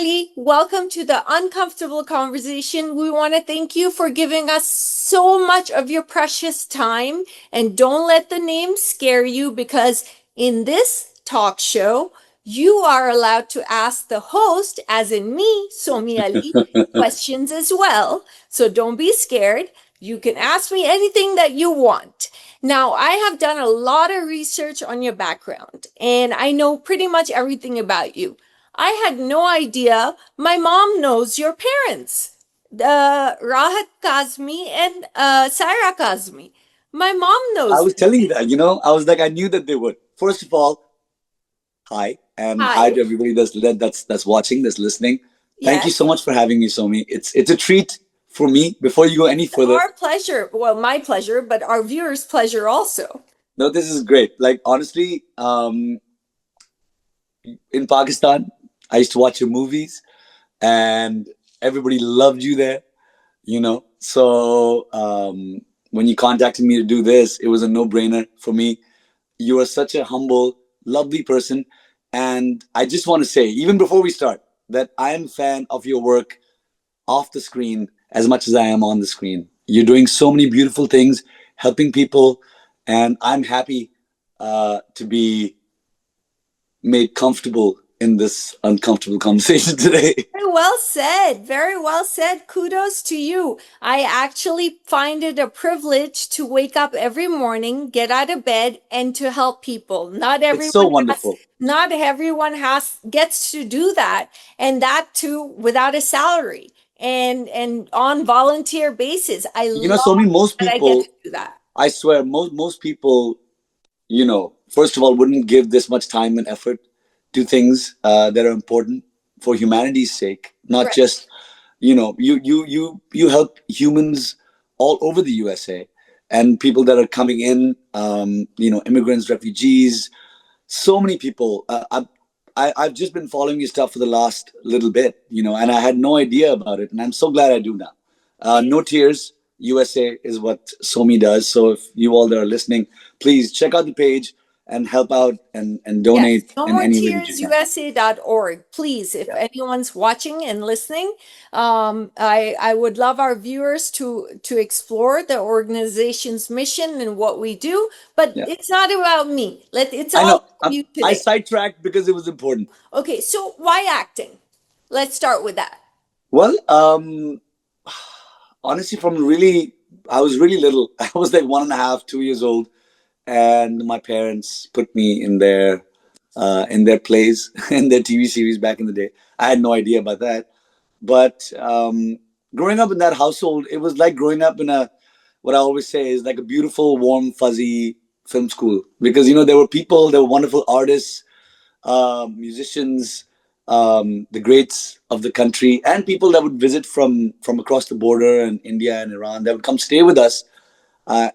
Ali. Welcome to the Uncomfortable Conversation. We want to thank you for giving us so much of your precious time. And don't let the name scare you because in this talk show, you are allowed to ask the host, as in me, Somy Ali, questions as well. So don't be scared. You can ask me anything that you want. Now, I have done a lot of research on your background, and I know pretty much everything about you. I had no idea my mom knows your parents, Rahat Kazmi and Saira Kazmi. My mom I knows was them. telling you that, I was like, I knew that they would. First of all, hi, and hi Hi. to everybody that's watching, that's listening. Thank you Yes. so much for having me, Somi. It's a treat for me. Before you go any further, Our pleasure. Well, my pleasure, but our viewers' pleasure also. no, this is great. Like honestly, in Pakistan, I used to watch your movies, and everybody loved you there. So when you contacted me to do this, it was a no-brainer for me. You are such a humble, lovely person. And I just want to say, even before we start, that I am a fan of your work off the screen as much as I am on the screen. You're doing so many beautiful things, helping people, and I'm happy to be made comfortable in this uncomfortable conversation today. Very well said. Very well said. Kudos to you. I actually find it a privilege to wake up every morning, get out of bed, and to help people. It's so wonderful. Not everyone gets to do that, and that too without a salary and on volunteer basis. I love Somi, most that I get people, to do that. I swear, most people, first of all, wouldn't give this much time and effort to things that are important for humanity's sake, not Right. just, you help humans all over the USA and people that are coming in, immigrants, refugees, so many people. I've just been following your stuff for the last little bit, and I had no idea about it, and I'm so glad I do now. No Tears USA is what Somi does. So if you all that are listening, please check out the page and help out and Yes, donate no in more any way that you tears can. usa.org. Please, if Yeah. anyone's watching and listening, I would love our viewers to explore the organization's mission and what we do. But Yeah. it's not about me. It's I all know. about you I today. sidetracked because it was important. Okay, so why acting? Let's start with that. Well, honestly, I was really little. I was like 1.5, 2 years old, and my parents put me in their plays, in their TV series back in the day. I had no idea about that, but growing up in that household, it was like growing up in what I always say is like a beautiful, warm, fuzzy film school, because there were wonderful artists, musicians, the greats of the country, and people that would visit from across the border in India and Iran. That would come stay with us,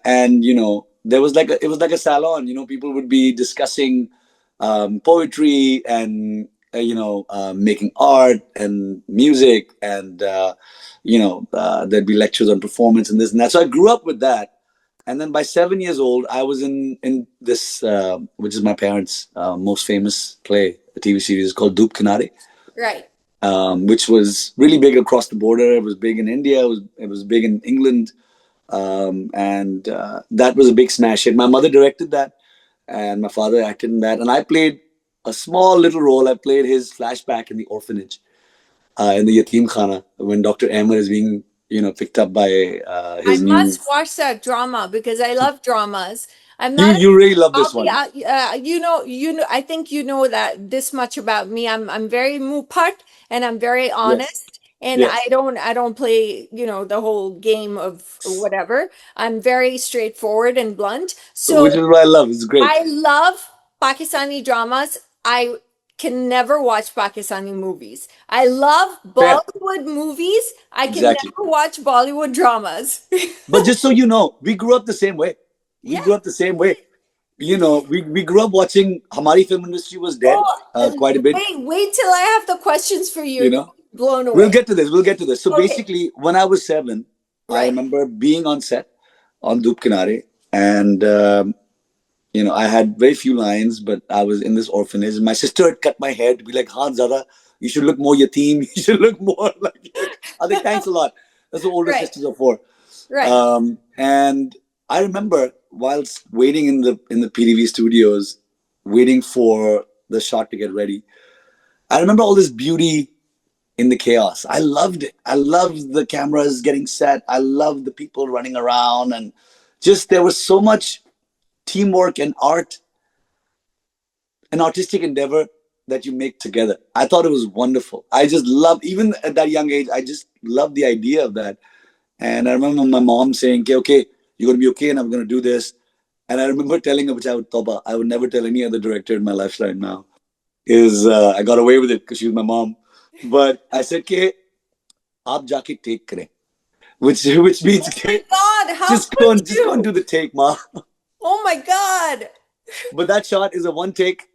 and there was it was like a salon. People would be discussing poetry and making art and music, and there'd be lectures on performance and this and that. So I grew up with that. And then by 7 years old, I was in this, which is my parents' most famous play, a TV series called Doop Kinare, Right. which was really big across the border. It was big in India. It was big in England, and that was a big smash hit. My mother directed that, and my father acted in that, and I played a small little role. I played his flashback in the orphanage, in the Yatim Khana, when Dr. Ahmed is being picked up by I his new. must watch that drama because I love dramas. I'm You not you really love I'll this be one. you know, I think you know that this much about me. I'm very mupat and I'm very Yes. honest and Yes. I don't play, the whole game of whatever. I'm very straightforward and blunt. So Which is what I love. It's great. I love Pakistani dramas. I can never watch Pakistani movies. I love Fair. Bollywood movies. I can Exactly. never watch Bollywood dramas. But just so you know, we grew up the same way. We Yeah. grew up the same way. We grew up watching Hamari film industry was dead Oh, quite a bit. wait till I have the questions for you. You You'll know, be blown we'll away. get to this. We'll get to this. So Okay, basically, when I was 7, I right. remember being on set on Doop Kinare, and I had very few lines, but I was in this orphanage. My sister had cut my hair to be like Han Zada, You should look more yatim. You should look more like your. I think thanks a lot. That's what older Right. sisters are for. Right. And I remember whilst waiting in the PDV studios, waiting for the shot to get ready. I remember all this beauty in the chaos. I loved it. I loved the cameras getting set. I loved the people running around, and just there was so much teamwork and art, an artistic endeavor that you make together. I thought it was wonderful. I just loved, even at that young age, I just loved the idea of that. And I remember my mom saying, okay, okay, you're going to be okay, and I'm going to do this. And I remember telling her, which I would never tell any other director in my lifetime now, is I got away with it because she was my mom. But I said, okay, aap jaake take kare. Which means, Oh my okay, God, how just could go and do you? the take, ma. Oh my God. But that shot is a one take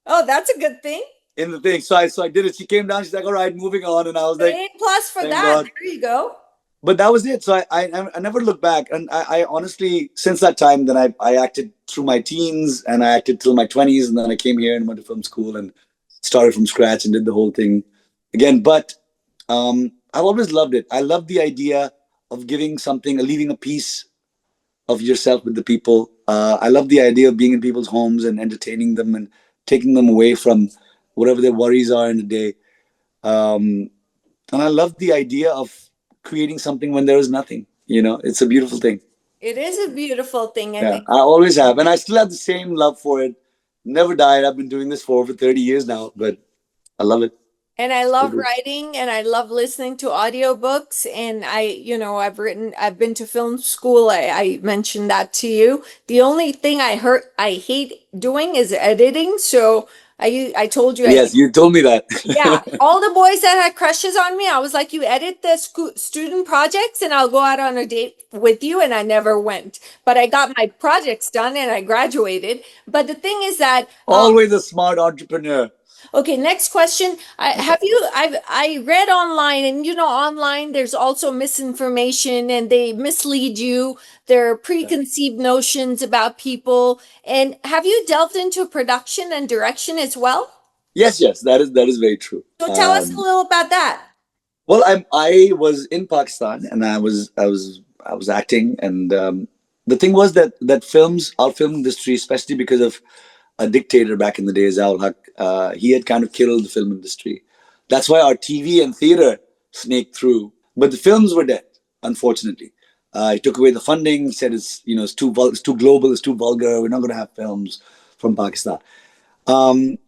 Oh, that's a good thing. in the thing. So I did it. She came down. She's like, all right, moving on. And I was like, A plus for thank that. God. There you go. But that was it. So I never looked back. And I honestly, since that time, then I acted through my teens and I acted till my 20s. And then I came here and went to film school and started from scratch and did the whole thing again. But I've always loved it. I love the idea of giving something, leaving a piece of yourself with the people. I love the idea of being in people's homes and entertaining them and taking them away from whatever their worries are in the day. Um, and I love the idea of creating something when there is nothing. You know, it's a beautiful thing. It is a beautiful thing. Yeah, I always have, and I still have the same love for it. Never died. I've been doing this for over 30 years now, but I love it. And I Still love do. writing and I love listening to audiobooks. And I've been to film school. I mentioned that to you. The only thing I hate doing is editing. So I told you, Yes, you told me that. yeah, all the boys that had crushes on me, I was like, you edit the student projects and I'll go out on a date with you. And I never went, but I got my projects done and I graduated. But the thing is that, Always a smart entrepreneur. okay, next question. I read online, and online there's also misinformation and they mislead you. There are preconceived notions about people. And have you delved into production and direction as well? Yes, yes, that is very true. So tell us a little about that. Well, I was in Pakistan and I was acting, and the thing was that our film industry, especially because of a dictator back in the days, Al Haq, he had kind of killed the film industry. That's why our TV and theater snaked through, but the films were dead, unfortunately. He took away the funding. He said it's too global, it's too vulgar. We're not going to have films from Pakistan. Um,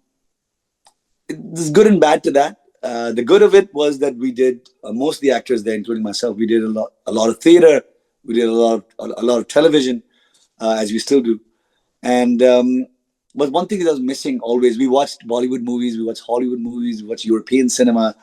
there's good and bad to that. The good of it was that we did most of the actors there, including myself. We did a lot of theater. We did a lot of television, as we still do. And but one thing that was missing always, we watched Bollywood movies, we watched Hollywood movies, we watched European cinema,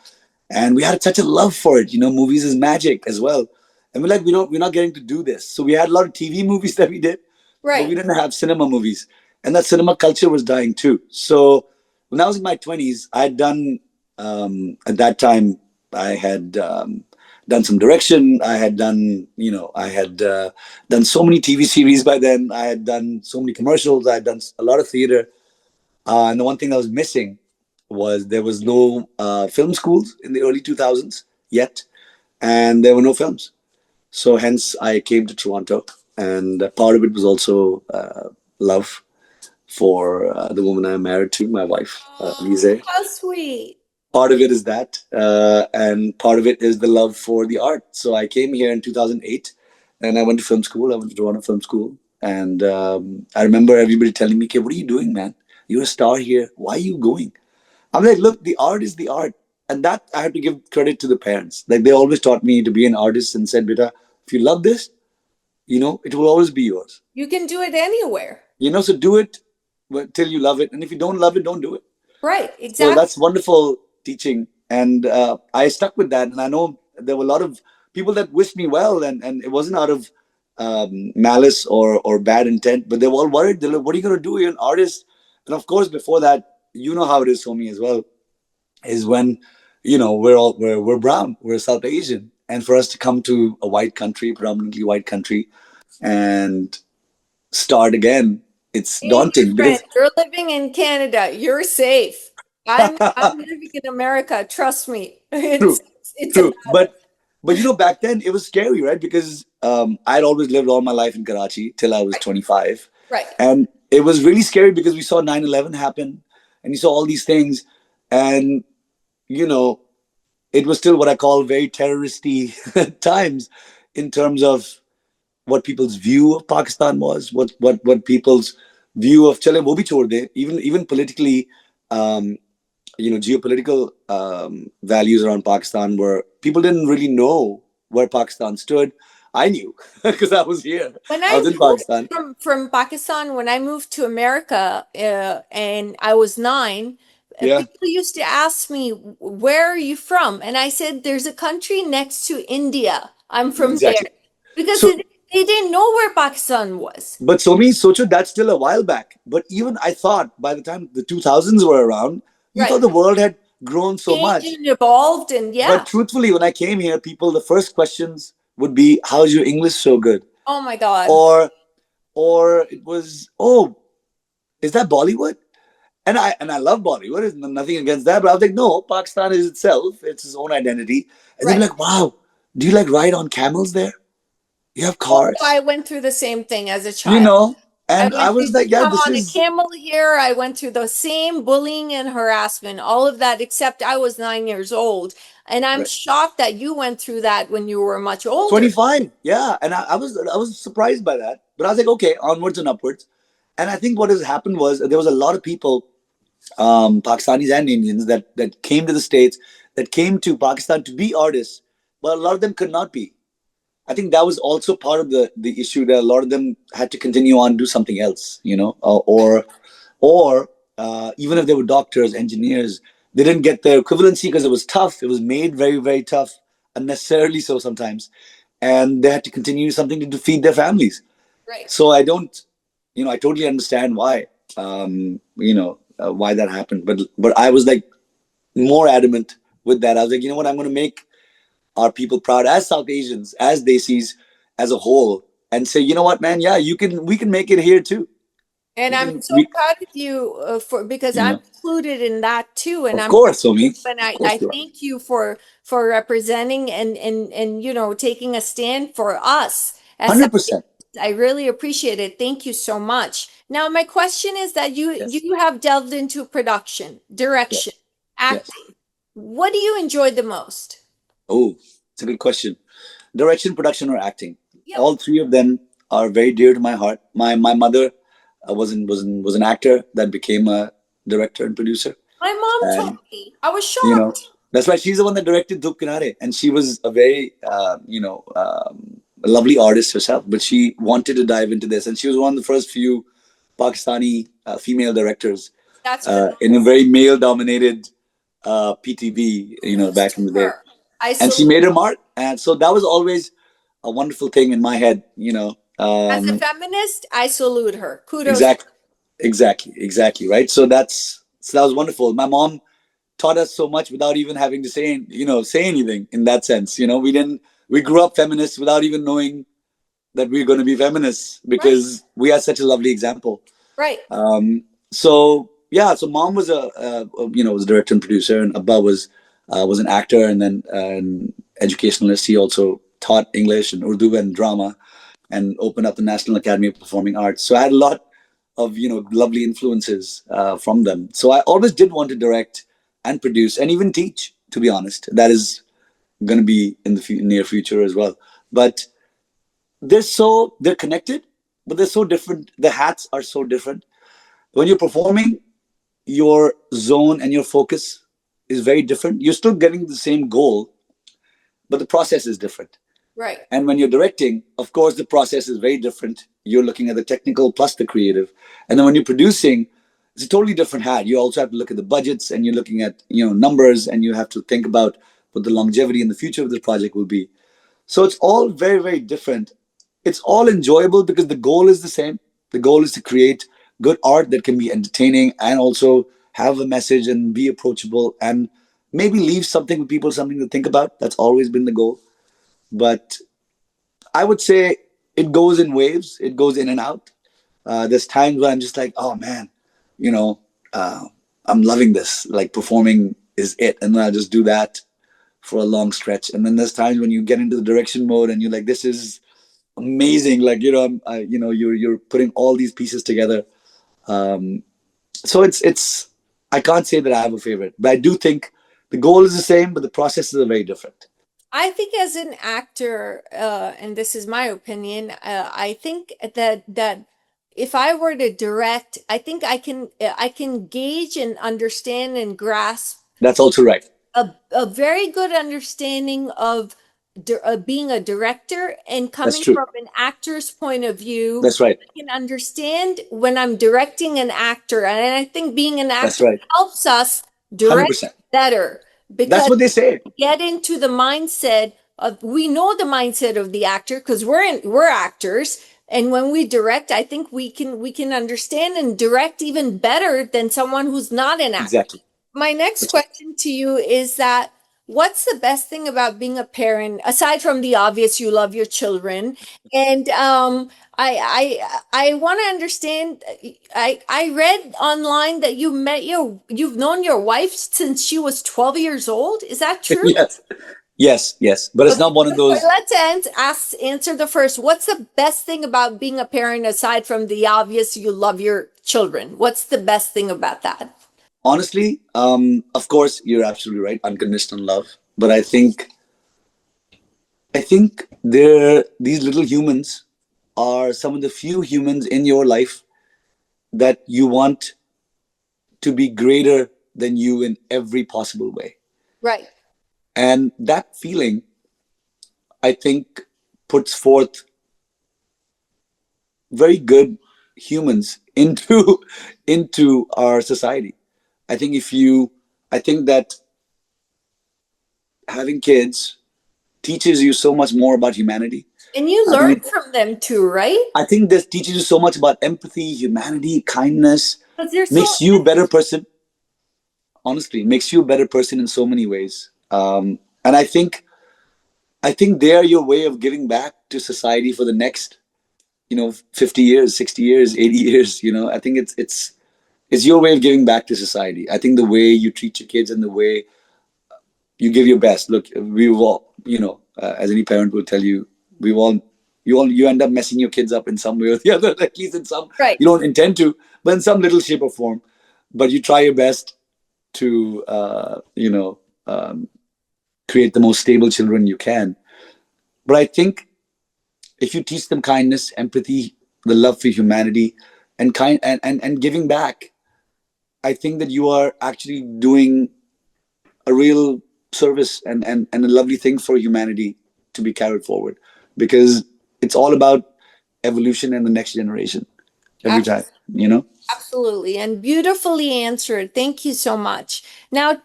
and we had such a love for it. You know, movies is magic as well. And we're like, we're not getting to do this. So we had a lot of TV movies that we did, but we Right. didn't have cinema movies, and that cinema culture was dying too. So when I was in my 20s, I had done at that time I had done some direction. I had done, I had done so many TV series by then. I had done so many commercials. I had done a lot of theater. And the one thing that was missing was there was no film schools in the early 2000s yet, and there were no films. So hence I came to Toronto, and part of it was also love for the woman I'm married to, my wife, Oh, Lise. how sweet. Part of it is that, and part of it is the love for the art. So I came here in 2008, and I went to film school. I went to Toronto Film School, and I remember everybody telling me, "Okay, what are you doing, man? You're a star here. Why are you going?" I'm like, "Look, the art is the art," and that I have to give credit to the parents. Like they always taught me to be an artist and said, "Beta, if you love this, it will always be yours. You can do it anywhere. So do it till you love it, and if you don't love it, don't do it." Right, So exactly. that's wonderful teaching, and I stuck with that. And I know there were a lot of people that wished me well, and it wasn't out of malice or bad intent, but they were all worried. They're like, "What are you going to do? You're an artist." And of course, before that, you know how it is for me as well. Is when we're brown, we're South Asian, and for us to come to a white country, predominantly white country, and start again, it's Hey, my daunting friend, because you're living in Canada. You're safe. I'm living in America. Trust me. True, It's a true. But back then it was scary, right? Because I'd always lived all my life in Karachi till I was right, 25, right. and it was really scary because we saw 9/11 happen, and you saw all these things, and you know it was still what I call very terroristy times in terms of what people's view of Pakistan was, what people's view of chale wo bhi chhod de, even politically, um, geopolitical values around Pakistan were people didn't really know where Pakistan stood. I knew because I was here. When I I was in moved Pakistan. from Pakistan, when I moved to America, and I was 9, Yeah, people used to ask me, "Where are you from?" And I said, "There's a country next to India. I'm from there," exactly. because So, they didn't know where Pakistan was. but Somi, Socho, that's still a while back. But even I thought by the time the 2000s were around, you Right. thought the world had grown so Changed much. and evolved, and But yeah. truthfully, when I came here, people, the first questions would be, "How's your English so good?" Oh my God. Or, or it was, "Oh, is that Bollywood?" And I love Bollywood. There's nothing against that. But I was like, no, Pakistan is itself. It's its own identity. And they'd be Right. like, wow, do you like ride on camels there? You have Oh, I cars, went through the same thing as a you child. know? I And I went through was like, yeah, come this on a is camel here. I went through the same bullying and harassment, all of that, except I was 9 years old. And I'm right. shocked that you went through that when you were much older. 25. Yeah. And I was surprised by that. But I was like, okay, onwards and upwards. And I think what has happened was there was a lot of people, Pakistanis and Indians, that came to the States, that came to Pakistan to be artists, but a lot of them could not be. I think that was also part of the issue, that a lot of them had to continue on do something else, or even if they were doctors, engineers, they didn't get their equivalency because it was tough. It was made very, very tough, unnecessarily so sometimes, and they had to continue something to feed their families. Right. So I don't, I totally understand why, why that happened. But I was like more adamant with that. I was like, you know what, I'm going to make our people proud as South Asians, as Desis, as a whole, and say, you know what, man, yeah, we can make it here too. And We I'm can, so proud of you for because you I'm know, included in that too. And of I'm course, Somi, and of I course you are. thank you for representing and taking a stand for us as South 100%. Asians. I really appreciate it. Thank you so much. Now, my question is that Yes, you have delved into production, direction, yes, yes. acting. What do you enjoy the most? Oh, it's a good question. Direction, production, or acting. Yep. All three of them are very dear to my heart. My mother was an actor that became a director and producer, My mom told and me. I was you know shocked. that's why she's the one that directed Dhup Kinare, and she was a very a lovely artist herself, but she wanted to dive into this, and she was one of the first few Pakistani female directors That's good. in a very male dominated PTV, Kudos back to in the day, her. I and she salute. made her mark, and so that was always a wonderful thing in my head, As a feminist, I salute her. Kudos. exactly, exactly, right. So that was wonderful. My mom taught us so much without even having to say anything in that sense. We grew up feminists without even knowing that we are going to be feminists Right. because we had such a lovely example. Right. So yeah, so mom was was a director and producer, and Abba was an actor and then an educationalist. He also taught English and Urdu and drama, and opened up the National Academy of Performing Arts. So I had a lot of lovely influences from them. So I always did want to direct and produce and even teach. To be honest, that is going to be in the near future as well. But they're connected, but they're so different. The hats are so different. When you're performing, your zone and your focus is very different. You're still getting the same goal, but the process is different. Right. And when you're directing, of course, the process is very different. You're looking at the technical plus the creative. And then when you're producing, it's a totally different hat. You also have to look at the budgets, and you're looking at numbers, and you have to think about what the longevity and the future of the project will be. So it's all very, very different. It's all enjoyable because the goal is the same. The goal is to create good art that can be entertaining and also have a message and be approachable and maybe leave something with people, something to think about. That's always been the goal. But I would say it goes in waves, it goes in and out. There's times where I'm just like, oh man, you know, uh, I'm loving this. Like performing is it, and then I just do that for a long stretch. And then there's times when you get into the direction mode and you're like, this is amazing. Like you're putting all these pieces together. Um, so it's I can't say that I have a favorite, but I do think the goal is the same, but the processes are very different. I think as an actor, and this is my opinion, I think that if I were to direct, I think I can gauge and understand and grasp That's also right. a very good understanding of being a director, and That's coming true. from an actor's point of view, That's right. I can understand when I'm directing an actor. And I think being an That's actor right. helps us direct 100%. better, That's because what they say. get into the mindset of, we know the mindset of the actor because we're actors. And when we direct, I think we can understand and direct even better than someone who's not an actor. Exactly. My next That's right. question to you is that, what's the best thing about being a parent, aside from the obvious, you love your children? And I want to understand. I read online that you've known your wife since she was 12 years old. Is that true? Yes. Yes. Yes. But it's Okay, not one of those. let's answer the first. What's the best thing about being a parent, aside from the obvious, you love your children? What's the best thing about that? Honestly, of course, you're absolutely right. Unconditional love. But I think these little humans are some of the few humans in your life that you want to be greater than you in every possible way. Right. And that feeling, I think, puts forth very good humans into into our society. I think if you I think that having kids teaches you so much more about humanity. And you I think learn it, from them too, right? I think this teaches you so much about empathy, humanity, kindness, Because they're so makes you a better innocent. person. Honestly, makes you a better person in so many ways. And I think they are your way of giving back to society for the next 50 years, 60 years, 80 years. I think it's your way of giving back to society. I think the way you treat your kids and the way you give your best. Look, we've all, as any parent will tell you, we've all, you end up messing your kids up in some way or the other, at least in some, Right. you don't intend to, but in some little shape or form. But you try your best to, create the most stable children you can. But I think if you teach them kindness, empathy, the love for humanity, and giving back, I think that you are actually doing a real service and a lovely thing for humanity to be carried forward, because it's all about evolution and the next generation every time, Abs- you know? Absolutely. And beautifully answered. Thank you so much. Now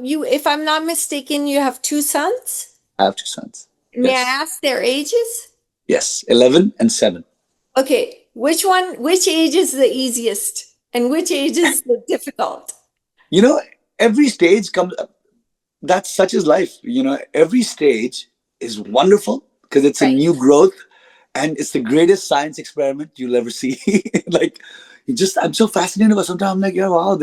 you, if I'm not mistaken, you have two sons. I have two sons. May I Yes. ask their ages? Yes. 11 and 7. Okay. Which age is the easiest and which age is the difficult? You know, every stage comes, that's such is life. Every stage is wonderful because it's a Right. new growth and it's the greatest science experiment you'll ever see. Like, I'm so fascinated by sometimes I'm like, yeah, wow,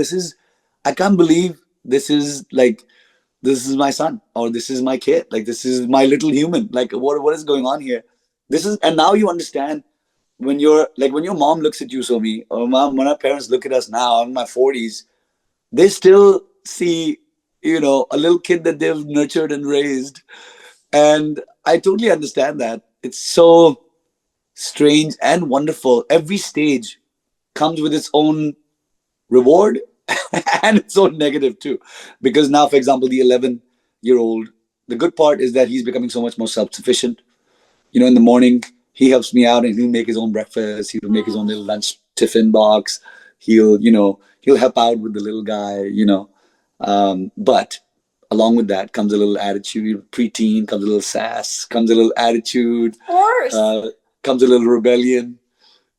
I can't believe this is my son or this is my kid. Like, this is my little human. Like, what is going on here? And now you understand when your mom looks at you, Somi, or when our parents look at us now, I'm in my 40s, they still see, a little kid that they've nurtured and raised. And I totally understand that. It's so strange and wonderful. Every stage comes with its own reward and its own negative too. Because now, for example, the 11-year-old, the good part is that he's becoming so much more self sufficient. In the morning, he helps me out and he'll make his own breakfast. He'll make his own little lunch tiffin box. He'll help out with the little guy. But along with that comes a little attitude. Preteen comes a little sass, comes a little attitude, Of course. uh, comes a little rebellion.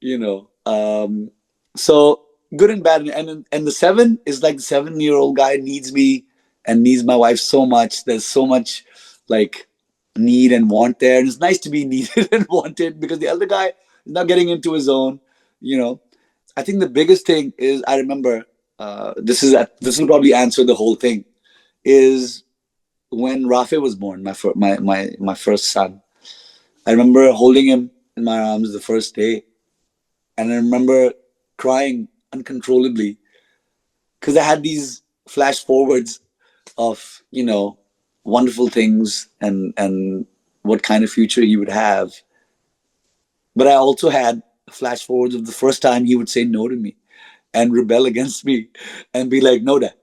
You know, so good and bad. And the 7 is like the 7-year-old guy needs me and needs my wife so much. There's so much like need and want there, and it's nice to be needed and wanted because the elder guy is not getting into his own. You know, I think the biggest thing is I remember this will probably answer the whole thing. Is when Rafe was born, my first son. I remember holding him in my arms the first day, and I remember crying uncontrollably because I had these flash forwards of wonderful things and what kind of future he would have. But I also had flash forwards of the first time he would say no to me and rebel against me and be like, "No, dad,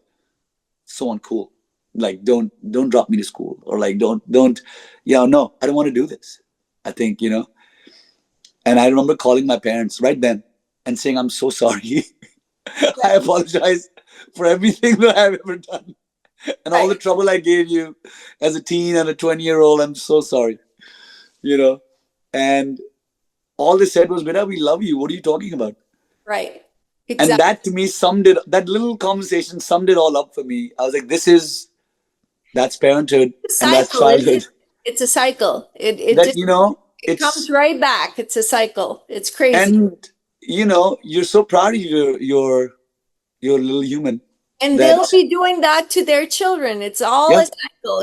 so uncool. Like, don't drop me to school, or like, don't, no, I don't want to do this." I think. And I remember calling my parents right then and saying, "I'm so sorry. I Right. apologize for everything that I've ever done and all the Right. trouble I gave you as a teen and a 20-year-old. I'm so sorry." You know, and all they said was, "Beta, we love you. What are you talking about?" Right. And Exactly. that to me summed it. That little conversation summed it all up for me. I was like, that's parenthood A and that's cycle, isn't childhood. it? It's a cycle. It That just it comes it's right back. It's a cycle. It's crazy. and you're so proud of your little human And they'll that be doing that to their children. It's all yeah. a cycle.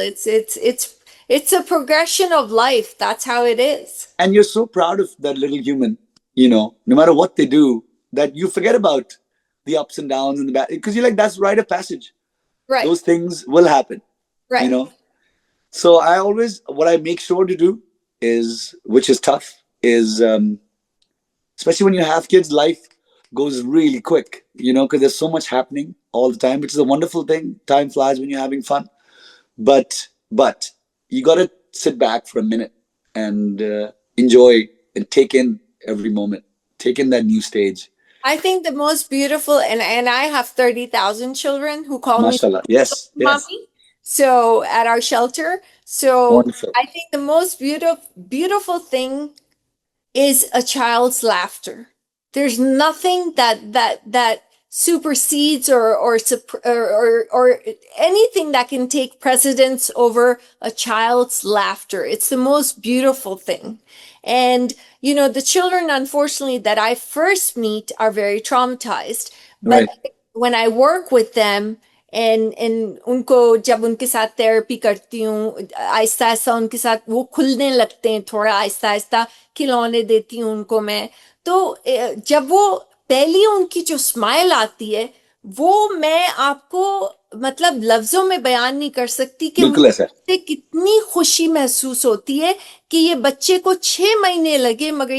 It's a progression of life. That's how it is. And you're so proud of that little human, no matter what they do, that you forget about the ups and downs and the bad, because you're like, that's rite of passage. Right. Those things will happen, you Right. know. So I always, what I make sure to do is, which is tough, is especially when you have kids, life goes really quick, because there's so much happening all the time, which is a wonderful thing. Time flies when you're having fun. But you got to sit back for a minute and enjoy and take in every moment, take in that new stage. I think the most beautiful, and I have 30,000 children who call me Mashallah. Yes, yes. mommy. So at our shelter. So Wonderful. I think the most beautiful thing is a child's laughter. There's nothing that supersedes or anything that can take precedence over a child's laughter. It's the most beautiful thing. And the children, unfortunately, that I first meet are very traumatized. But Right. when I work with them and उनको जब उनके साथ therapy करती हूँ, आहिस्ता आहिस्ता उनके साथ वो खुलने लगते हैं, थोड़ा आहिस्ता आहिस्ता खिलौने देती हूँ उनको मैं। तो जब वो पहली उनकी जो स्माइल आती है, वो मैं आपको मतलब लफ्जों में बयान नहीं कर सकती कि बिल्कुल ऐसा है। मुझे कितनी खुशी महसूस होती है कि ये बच्चे को 6 महीने लगे मगर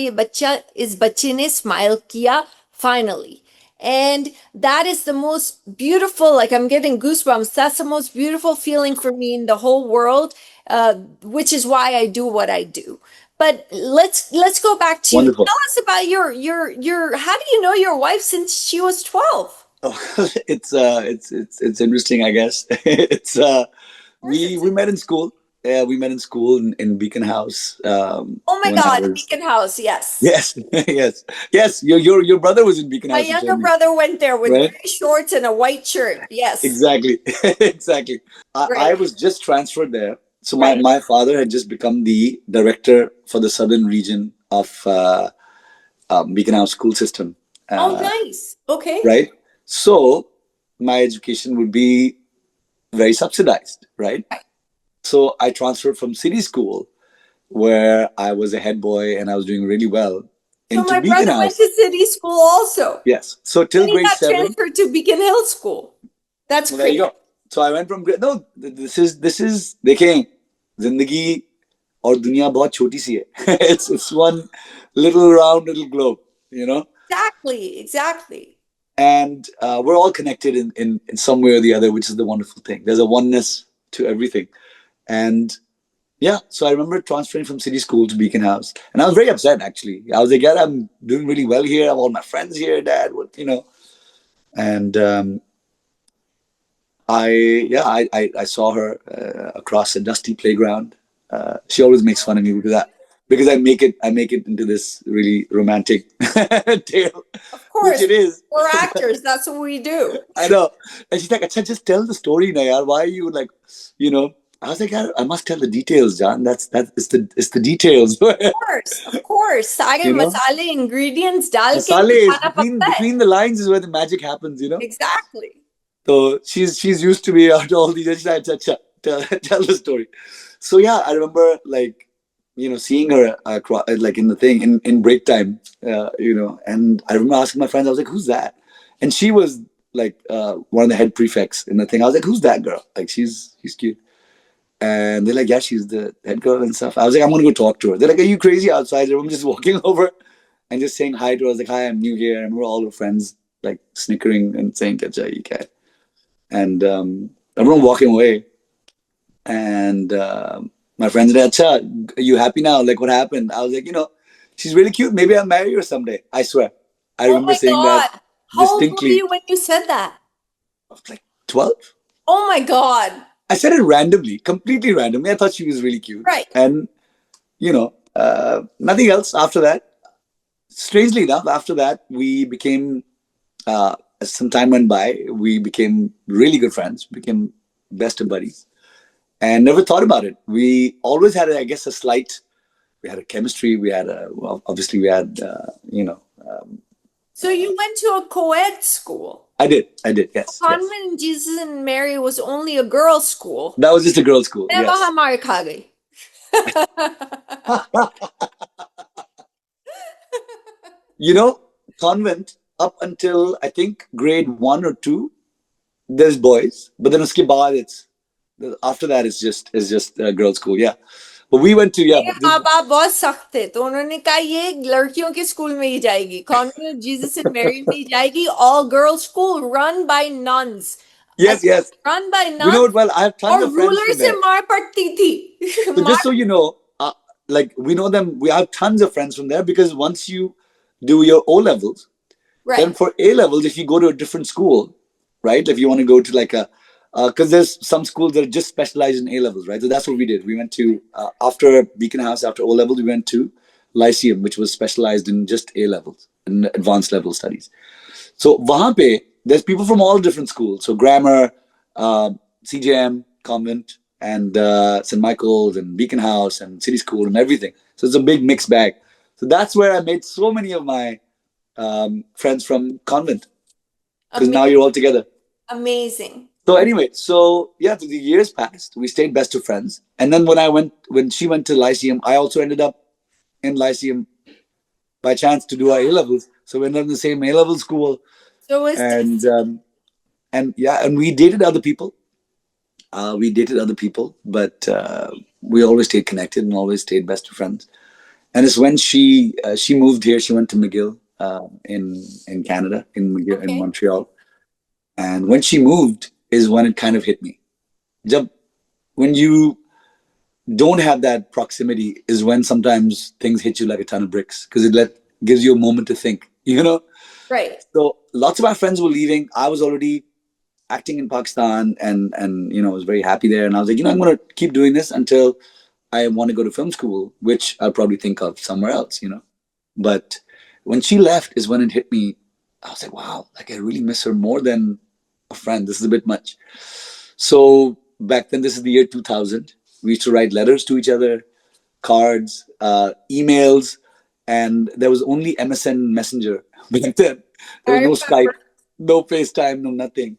इस बच्चे ने स्माइल किया finally. And that is the most beautiful, like I'm getting goosebumps. That's the most beautiful feeling for me in the whole world, which is why I do what I do. But let's go back to you. Wonderful. Tell us about your how do you know your wife since she was 12? Oh, it's interesting, I guess. It's Of course we it's we met in school. Yeah, we met in school in Beacon House. Oh my When I God, was Beacon House, yes. yes, yes, yes. Your brother was in Beacon My House. You younger told me, brother went there with right? gray shorts and a white shirt. Yes. Exactly, exactly. I Right. was just transferred there. So my, Right. my father had just become the director for the southern region of Beacon House school system, Oh, uh, nice. Okay. right? So my education would be very subsidized, right? So I transferred from city school, where I was a head boy and I was doing really well, So into my Beacon brother went House. to city school also. Yes. So Then till he grade got seven. transferred to Beacon Hill School. That's Well, there you crazy. go. So I went from no. This is देखें जिंदगी और दुनिया बहुत छोटी सी है. It's one little round little globe, you know. Exactly. Exactly. And we're all connected in some way or the other, which is the wonderful thing. There's a oneness to everything, and yeah. So I remember transferring from city school to Beacon House, and I was very upset actually. I was like, yeah, I'm doing really well here. I have all my friends here, Dad. What. And I saw her across a dusty playground. She always makes fun of me because I make it into this really romantic tale, Of which course. it is. We're actors. That's what we do. I know. And she's like, "Acha, just tell the story, na yaar. Why are you like, you know, I was like, I must tell the details, John. It's the details. Of course. सारे You know, मसाले ingredients डाल के ही masales खाना पकता है. between the lines is where the magic happens. Exactly. So she's used to me out all these. Tell the story. So yeah, I remember like seeing her like in the thing in break time, and I remember asking my friends. I was like, "Who's that?" And she was like one of the head prefects in the thing. I was like, "Who's that girl? Like she's cute." And they're like, "Yeah, she's the head girl and stuff." I was like, "I'm gonna go talk to her." They're like, "Are you crazy outside?" I'm just walking over and just saying hi to her. I was like, "Hi, I'm new here." I remember all her friends like snickering and saying, "Kacha, you can." And everyone walking away. And my friends said, Acha, are you happy now? Like, what happened? I was like, she's really cute. Maybe I'll marry her someday. I swear. I Oh remember my saying that God. How old were distinctly. you when you said that? I was like 12. Oh my God. I said it randomly, completely randomly. I thought she was really cute. Right. And, nothing else after that. Strangely enough, after that, we became, as some time went by, we became really good friends, became best of buddies. And never thought about it. We always had, I guess, we had a chemistry. We had obviously we had, So you went to a co-ed school. I did, yes, yes. Convent Jesus and Mary was only a girls' school. That was just a girls' school, मैं yes. वहां मार खा गई. You know, convent up until I think grade 1 or 2, there's boys, but then uske baad it's after that it's just girls' school, yeah. But we went to, yeah. मेरे माँ बाप बहुत सख्त थे तो उन्होंने कहा ये लड़कियों के स्कूल में ही जाएगी. कॉन्वेंट जीसस एंड मैरी में ही जाएगी. All girls school run by nuns. Yes, yes. Run by We know it nuns. well. I have tons और of friends रूलर from से there. मार पड़ती थी. So just मार. so you know, like we know them, we have tons of friends from there because once you do your O levels, then Right. for A levels, if you go to a different school, right? If you want to go to like because there's some schools that are just specialized in A levels, right? So that's what we did. We went to after Beacon House, after O levels, we went to Lyceum, which was specialized in just A levels and advanced level studies. So wahan pe, there's people from all different schools. So grammar, CJM, convent, and St. Michael's and Beacon House and City School and everything. So it's a big mixed bag. So that's where I made so many of my friends from convent because now you're all together. Amazing. So anyway, so yeah, the years passed. We stayed best of friends, and then when she went to Lyceum, I also ended up in Lyceum by chance to do our A levels. So we ended up in the same A level school, So it's and yeah, and we dated other people. But we always stayed connected and always stayed best of friends. And it's when she moved here. She went to McGill in Canada, in McGill, in Montreal. And when she moved is when it kind of hit me. When you don't have that proximity is when sometimes things hit you like a ton of bricks because gives you a moment to think, right. So lots of my friends were leaving. I was already acting in Pakistan and was very happy there. And I was like, I'm going to keep doing this until I want to go to film school, which I'll probably think of somewhere else. But when she left is when it hit me. I was like, wow, like I really miss her more than a friend. This is a bit much. So back then, this is the year 2000. We used to write letters to each other, cards, emails, and there was only MSN Messenger back then. There was no Skype, no FaceTime, no nothing.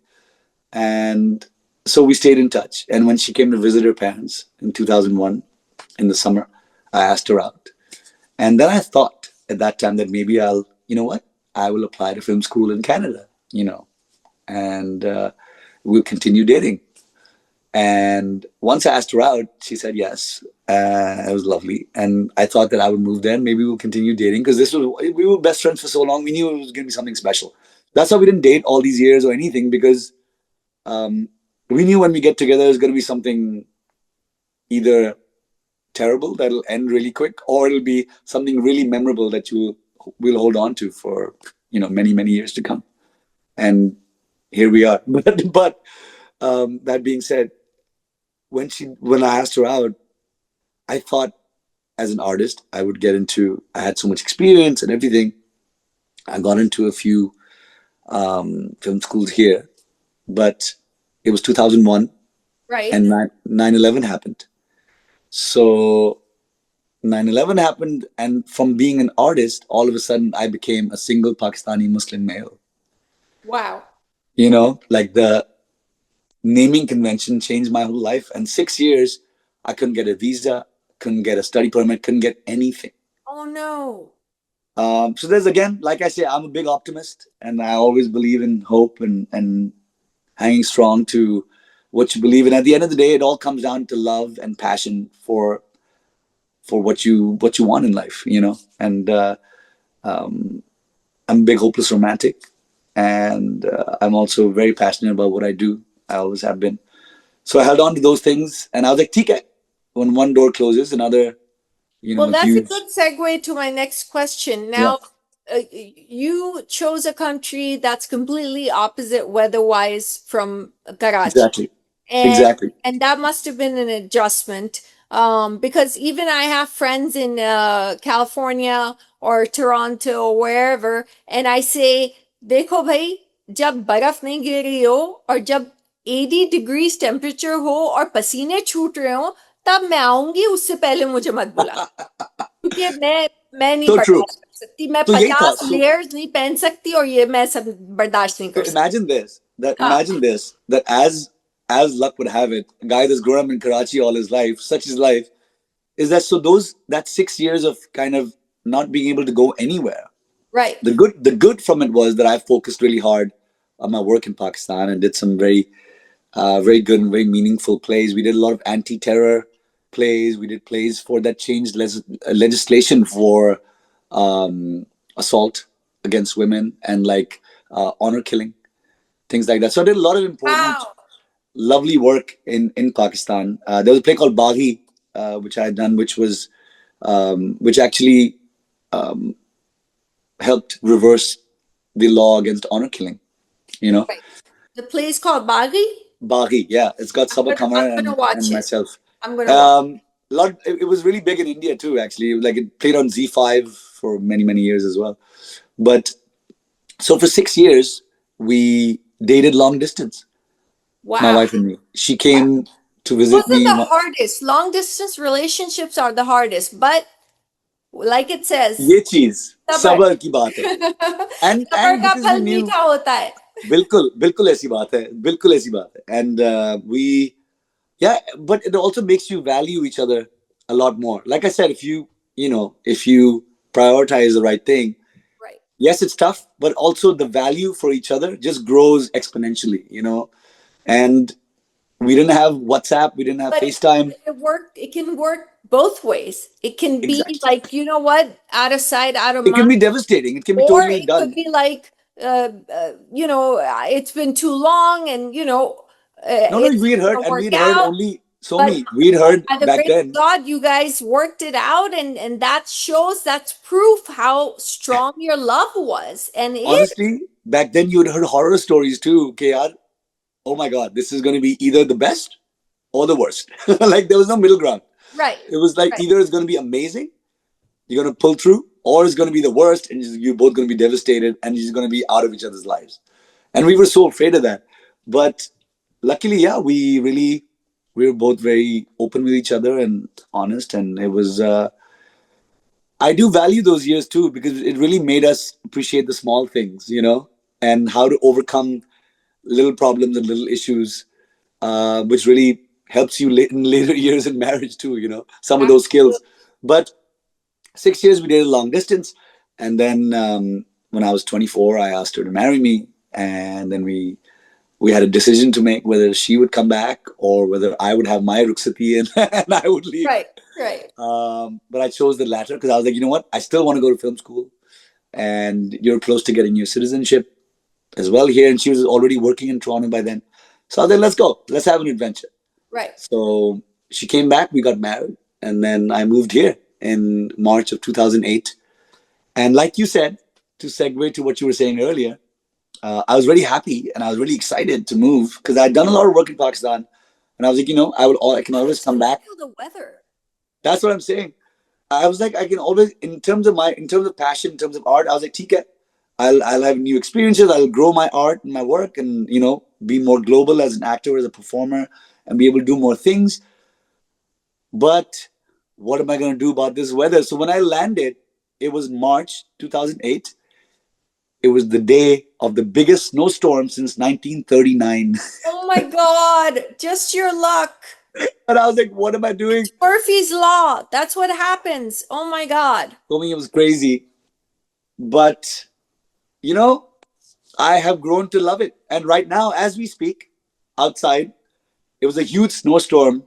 And so we stayed in touch. And when she came to visit her parents in 2001 in the summer, I asked her out. And then I thought at that time that maybe you know what? I will apply to film school in Canada, and we'll continue dating. And once I asked her out, she said yes. It was lovely. And I thought that I would move there and maybe we'll continue dating because we were best friends for so long. We knew it was going to be something special. That's why we didn't date all these years or anything because we knew when we get together, it's going to be something either terrible that'll end really quick, or it'll be something really memorable that you will hold on to for many years to come. And here we are. But that being said, when I asked her out, I thought as an artist I would get into. I had so much experience and everything. I got into a few film schools here, but it was 2001. Right. and 9/11 happened. So 9/11 happened, and from being an artist, all of a sudden I became a single Pakistani Muslim male. Wow. Like the naming convention changed my whole life. And 6 years, I couldn't get a visa, couldn't get a study permit, couldn't get anything. Oh no. So there's again, like I say, I'm a big optimist, and I always believe in hope and hanging strong to what you believe in. At the end of the day, it all comes down to love and passion for what you want in life. And I'm a big hopeless romantic, and I'm also very passionate about what I do. I always have been. So I held on to those things, and I was like, "TK." When one door closes, another, Well, that's a huge, good segue to my next question. yeah, Now, you chose a country that's completely opposite weather-wise from Karachi. exactly, and exactly. and that must have been an adjustment, because even I have friends in California or Toronto or wherever, and I say, देखो भाई, जब बर्फ नहीं गिर रही हो और जब 80 degrees temperature हो और पसीने छूट रहे हो, तब मैं आऊंगी, उससे पहले मुझे मत बुला, क्योंकि मैं नहीं So true. बर्दाश्त कर सकती, मैं So यही था. 50 So लेयर्स नहीं पहन सकती, और ये मैं सब बर्दाश्त नहीं so कर सकती. imagine this, that as luck would have it, a guy that's grown up in Karachi all his life, such his life, is that so those that 6 years of kind of not being able to go anywhere. Right. The good from it was that I focused really hard on my work in Pakistan and did some very good and very meaningful plays. We did a lot of anti-terror plays. We did plays for that changed legislation for assault against women and like honor killing, things like that. So I did a lot of important, Wow. lovely work in Pakistan. There was a play called Baghi, which I had done, which actually helped reverse the law against honor killing. You know, Right. The place called Bagi. Baghi, yeah, it's got Sabak I'm Kamar gonna and watch it. myself. I'm gonna watch. It was really big in India too. Actually, like it played on Z5 for many years as well. But so for 6 years, we dated long distance. My Wow. wife and me. She came to visit Wasn't me. the hardest? Long distance relationships are the hardest, but like it says, ये चीज सबर. सबर की बात है. And सबर का because we फल knew, मीठा होता है. बिल्कुल बिल्कुल ऐसी बात है, बिल्कुल ऐसी बात है. And we, yeah, but it also makes you value each other a lot more. Like I said, if you prioritize the right thing, Right. yes, it's tough, but also the value for each other just grows exponentially. And we didn't have WhatsApp, we didn't have But FaceTime. it can work both ways. It can be Exactly. like, you know what, out of sight, out of It can mind, be devastating. It can be or totally it could done. be like, it's been too long, and No, no, it's we had not heard, gonna and we work had heard out. only But Somy. We had heard by the back grace of then. God, you guys worked it out, and that shows, that's proof how strong your love was and is. Honestly, back then you had heard horror stories too. Okay, yaar, oh my God, this is going to be either the best or the worst. Like there was no middle ground. Right, It was like right. either it's going to be amazing, you're going to pull through, or it's going to be the worst, and you're both going to be devastated, and you're just going to be out of each other's lives. And we were so afraid of that. But luckily, yeah, we were both very open with each other and honest, and it was. I do value those years too because it really made us appreciate the small things, and how to overcome little problems and little issues, which really helps you in later years in marriage too, some of those skills. Absolutely. But 6 years we did a long distance. And then when I was 24, I asked her to marry me. And then we had a decision to make whether she would come back or whether I would have my ruksati and I would leave. Right, right. But I chose the latter because I was like, you know what? I still want to go to film school. And you're close to getting your citizenship as well here. And she was already working in Toronto by then. So I was like, let's go. Let's have an adventure. Right. So she came back, we got married, and then I moved here in March of 2008. And like you said, to segue to what you were saying earlier, I was really happy and I was really excited to move because I'd done a lot of work in Pakistan. And I was like, I can always come back. Feel the weather. That's what I'm saying. I was like, I can always, in terms of passion, in terms of art, I was like, TK, I'll have new experiences. I'll grow my art and my work and, be more global as an actor, as a performer. and be able to do more things. But what am I going to do about this weather? So when I landed, it was March 2008. It was the day of the biggest snowstorm since 1939. Oh my God, just your luck. And I was like, what am I doing? Murphy's Law. That's what happens. Oh my God. For me, it was crazy. But, you know, I have grown to love it. And right now, as we speak, outside, it was a huge snowstorm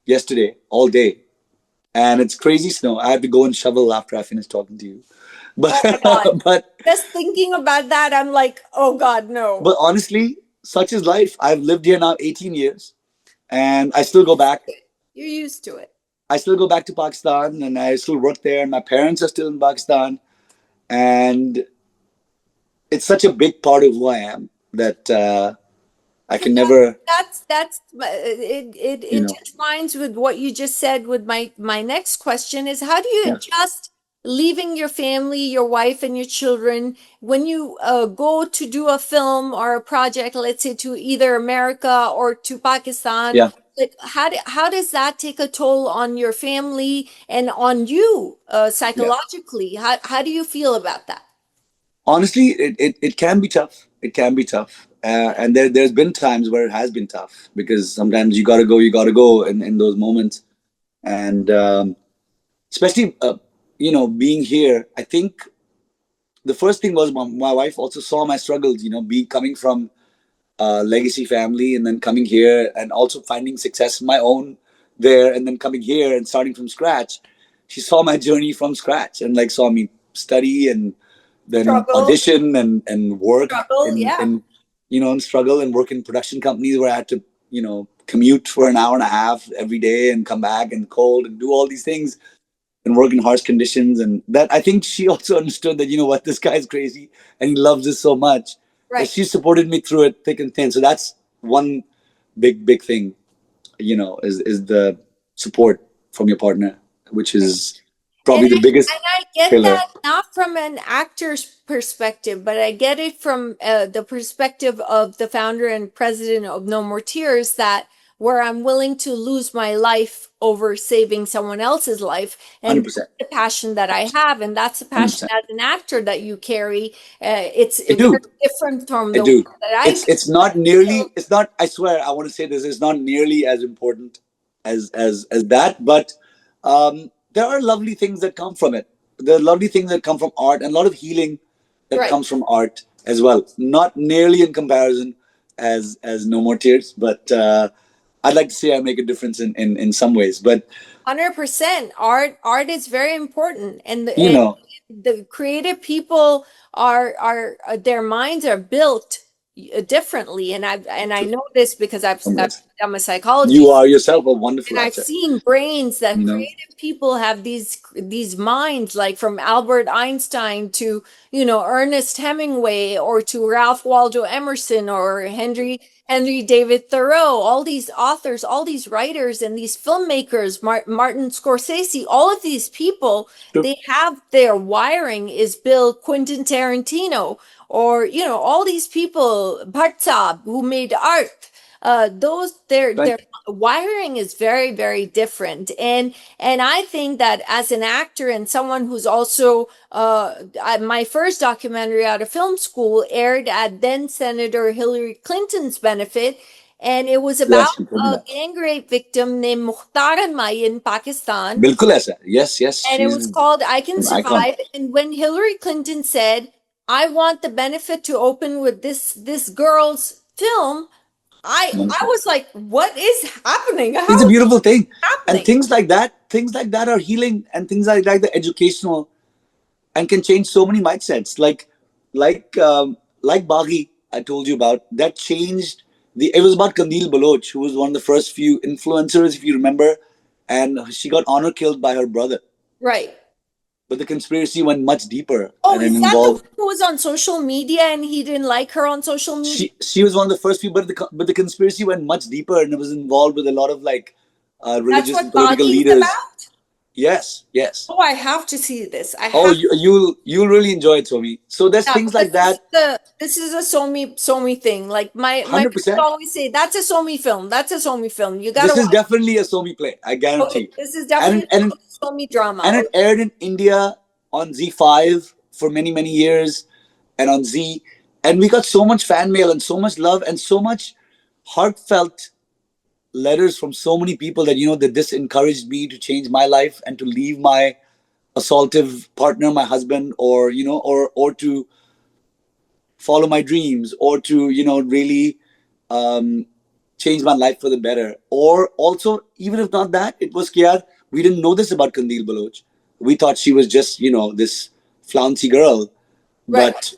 yesterday, all day. And it's crazy snow. I have to go and shovel after I finish talking to you. But, Oh my God. but, Just thinking about that, I'm like, oh God, no. but honestly, such is life. I've lived here now 18 years, and I still go back. You're used to it. I still go back to Pakistan, and I still work there. My parents are still in Pakistan, and it's such a big part of who I am that I can never, That's it you know, intertwines with what you just said with my next question is how do you yeah, adjust leaving your family, your wife and your children when you go to do a film or a project, let's say to either America or to Pakistan? yeah. Like how does that take a toll on your family and on you Yeah. psychologically? How do you feel about that? Honestly, it can be tough. It can be tough. And there's been times where it has been tough because sometimes you gotta go in those moments. And especially, being here, I think the first thing was my wife also saw my struggles, coming from legacy family and then coming here and also finding success of my own there and then coming here and starting from scratch. She saw my journey from scratch and like saw me study and then Struggle, audition and work struggle, in, yeah. in and struggle and work in production companies where I had to commute for an hour and a half every day and come back and cold and do all these things and work in harsh conditions. And that, I think she also understood that, what, this guy's crazy and he loves this so much that Right. she supported me through it thick and thin. So that's one big thing, is the support from your partner, which is And probably the biggest I get pillar. that not from an actor's perspective, but I get it from the perspective of the founder and president of No More Tears, that where I'm willing to lose my life over saving someone else's life, and 100%. the passion that I have, and that's the passion 100%. as an actor that you carry. It's I very do. different from I the work do. that I do. It's not nearly. It's not. I swear. I want to say this. It's not nearly as important as that. But there are lovely things that come from it. There are lovely things that come from art, and a lot of healing that Right. comes from art as well. Not nearly in comparison as No More Tears, but I'd like to say I make a difference in some ways. But 100%. Art is very important, and you know, the creative people are their minds are built differently, and I know this because I'm a you psychologist, are yourself a wonderful and I've actor. seen brains that You know, creative people have these minds, like from Albert Einstein to, Ernest Hemingway, or to Ralph Waldo Emerson, or Henry David Thoreau, all these authors, all these writers, and these filmmakers, Martin Scorsese, all of these people, true. they have their wiring is built. Quentin Tarantino, or all these people, Bartzab, who made art, those their Right. wiring is very, very different. And I think that as an actor and someone who's also my first documentary out of film school aired at then Senator Hillary Clinton's benefit, and it was about Yes, you told me a that. gang rape victim named Mukhtar Mai in Pakistan, बिल्कुल ऐसा है. Yes, yes, and it she's was called I Can an icon. Survive. And when Hillary Clinton said, I want the benefit to open with this girl's film, I Wonderful. was like, what is happening? It's How a is beautiful thing, this and happening? things like that are healing, and things like the educational, and can change so many mindsets. Like Baghi, I told you about that changed the. It was about Kandil Baloch, who was one of the first few influencers, if you remember, and she got honor killed by her brother. Right. But the conspiracy went much deeper, Oh, and it is that the one involved. who was on social media and he didn't like her on social media? She was one of the first people, but the conspiracy went much deeper, and it was involved with a lot of like That's religious and what political Bali is leaders. about? Yes, yes. Oh, I have to see this. I Oh, have. you'll really enjoy it, Somi. So there's Yeah, things because like that. this is a Somi thing. Like my people 100%. always say, that's a Somi film. That's a Somi film. You gotta This is watch. definitely a Somi play, I guarantee Okay, you. this is And definitely and a Somi drama. and it Okay. aired in India on Z5 for many many years, and on Z, and we got so much fan mail and so much love and so much heartfelt letters from so many people that that this encouraged me to change my life and to leave my assaultive partner, my husband, or or to follow my dreams, or to really um, change my life for the better. Or also, even if not that, it was Kiar. We didn't know this about Kandil Baloch. We thought she was just this flouncy girl, Right. but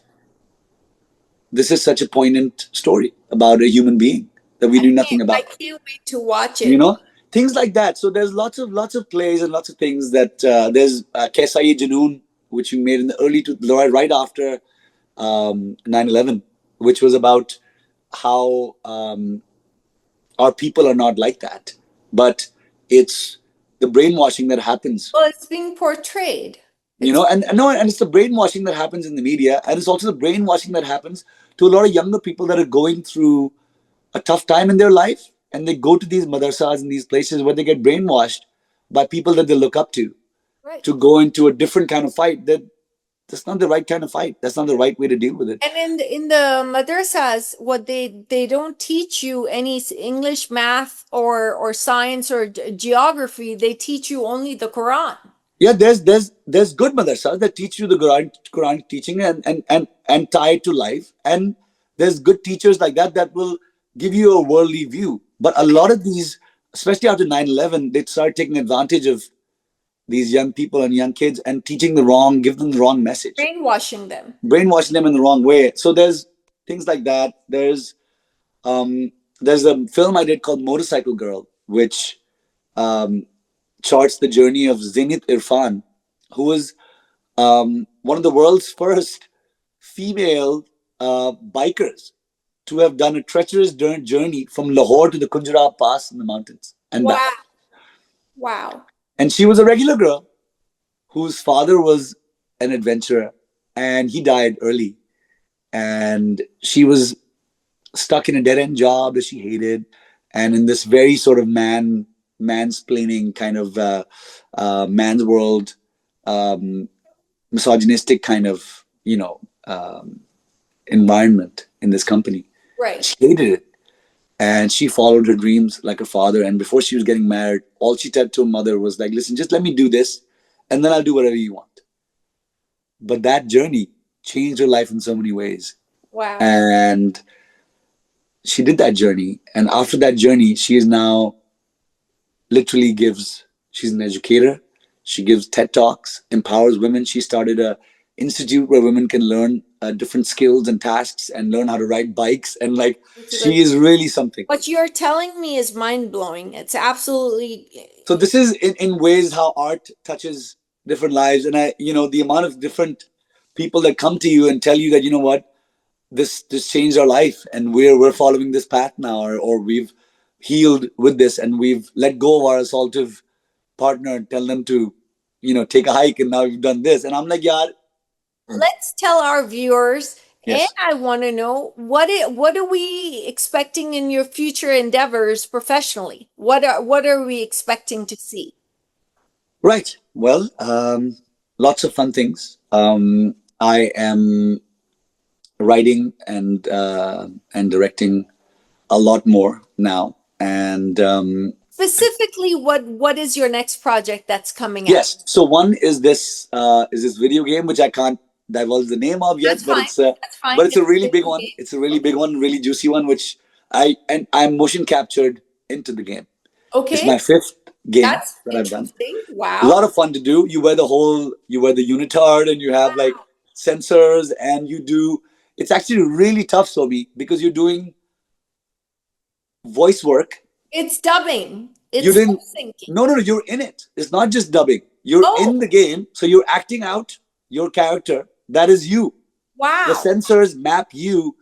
this is such a poignant story about a human being that we knew nothing I about. can't wait to watch You it. know, things like that. So there's lots of plays and lots of things that there's Kaisa Ye Junoon, which we made in the right after 9/11, which was about how our people are not like that, but it's the brainwashing that happens. Well, it's being portrayed. You It's know, and no, and it's the brainwashing that happens in the media, and it's also the brainwashing that happens to a lot of younger people that are going through a tough time in their life, and they go to these madrasas and these places where they get brainwashed by people that they look up right. to go into a different kind of fight. That's not the right kind of fight. That's not the right way to deal with it. And in the madrasas, what they don't teach you any English, math, or science or geography. They teach you only the Quran. Yeah, there's good madrasas that teach you the Quranic teaching and tie it to life, and there's good teachers like that that will give you a worldly view. But a lot of these, especially after 9/11, they started taking advantage of these young people and young kids and give them the wrong message, Brainwashing them. brainwashing them in the wrong way. So there's things like that. Um, there's a film I did called Motorcycle Girl, which um, charts the journey of Zenith Irfan, who was one of the world's first female bikers to have done a treacherous journey from Lahore to the Kunjara Pass in the mountains and back. Wow. Wow. And she was a regular girl whose father was an adventurer, and he died early. And she was stuck in a dead end job that she hated, and in this very sort of mansplaining kind of man's world, um, misogynistic kind of environment in this company. Right. She hated it, and she followed her dreams like her father. And before she was getting married, all she said to her mother was like, "Listen, just let me do this, and then I'll do whatever you want." But that journey changed her life in so many ways, Wow. and she did that journey. And after that journey, she is now literally gives. She's an educator. She gives TED talks, empowers women. She started a institute where women can learn different skills and tasks and learn how to ride bikes. And like, she is really something. What you're telling me is mind blowing. It's absolutely. So this is in ways how art touches different lives, and the amount of different people that come to you and tell you that what this changed our life, and we're following this path now, or we've healed with this, and we've let go of our assaultive partner and tell them to take a hike, and now we've done this, and I'm like, yeah. Let's tell our viewers, and Yes. I want to know what are we expecting in your future endeavors professionally? What are we expecting to see? Right. Well, lots of fun things. I am writing and directing a lot more now, and Specifically, what is your next project that's coming out? yes. So one is this video game which I can't divulge the name of yet, That's but fine. it's a That's fine. but it's a It's a really big video one. game. It's a really big one, really juicy one, which I'm motion captured into the game. It's Okay, my fifth game that's that I've done. interesting. A Wow. lot of fun to do. You wear the unitard, and you have like Wow. sensors, and you do. It's actually really tough, Sobi, because you're doing voice work. It's dubbing. You It's lip didn't. syncing. No, no, no. You're in it. It's not just dubbing. You're Oh, in the game, so you're acting out your character. That is you. The wow. sensors map you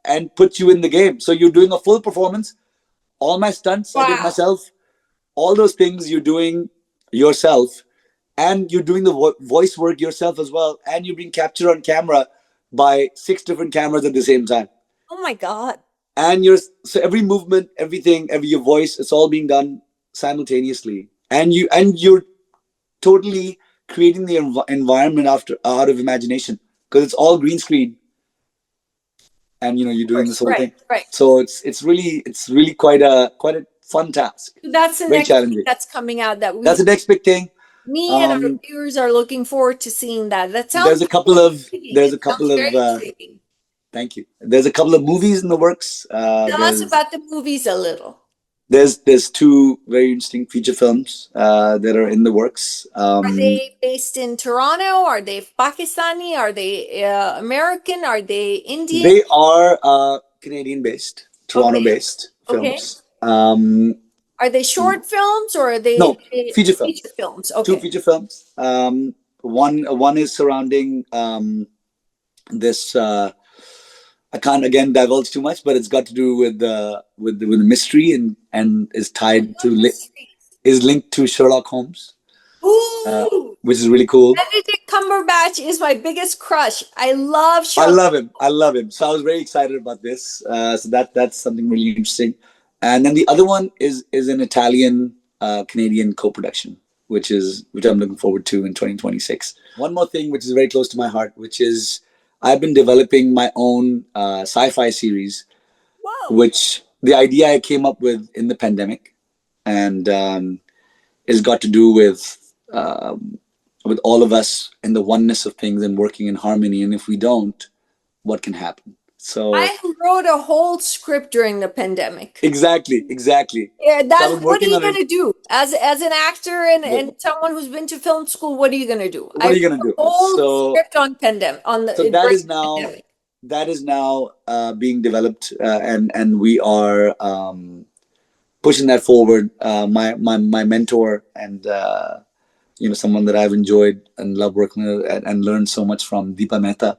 and put you in the game. So you're doing a full performance. All my stunts I did Wow. myself. All those things you're doing yourself, and you're doing the voice work yourself as well, and you're being captured on camera by 6 different cameras at the same time. Oh my God. And so every movement, everything, every your voice, it's all being done simultaneously, and you're totally creating the environment after out of imagination, because it's all green screen, and you're doing this whole Right, thing. right. So it's really quite a fun task. That's the Very next thing challenging. that's coming out that That's the next big thing. me and our Um, viewers are looking forward to seeing that. That there's sounds a couple of intriguing. there's It a sounds couple of very intriguing. thank you. There's a couple of movies in the works. Tell us about the movies a little. There's 2 very interesting feature films that are in the works. Are they based in Toronto? Are they Pakistani? Are they American? Are they Indian? They are Canadian based, Toronto Okay, based okay. films. Are they short films or are No, they feature feature films. films? Two Okay. feature films. One is surrounding this. I can't again divulge too much, but it's got to do with the mystery, and is I tied to love mysteries. is linked to Sherlock Holmes, Ooh, which is really cool. Benedict Cumberbatch is my biggest crush. I love I Sherlock. love him. I love him. So I was very excited about this. So that's something really interesting. And then the other one is an Italian Canadian co-production, which I'm looking forward to in 2026. One more thing, which is very close to my heart, which is I've been developing my own sci-fi series, Whoa. which the idea I came up with in the pandemic, and it's got to do with all of us and the oneness of things and working in harmony. And if we don't, what can happen? So I wrote a whole script during the pandemic. exactly. Yeah, So I've that's been what are working you on it. gonna do? As an actor and someone who's been to film school, what are you gonna do? I What are wrote you gonna a do? whole script on pandemic on the So during the pandemic. that is now being developed, and we are pushing that forward. My mentor, and someone that I've enjoyed and love working with, and learned so much from, Deepa Mehta,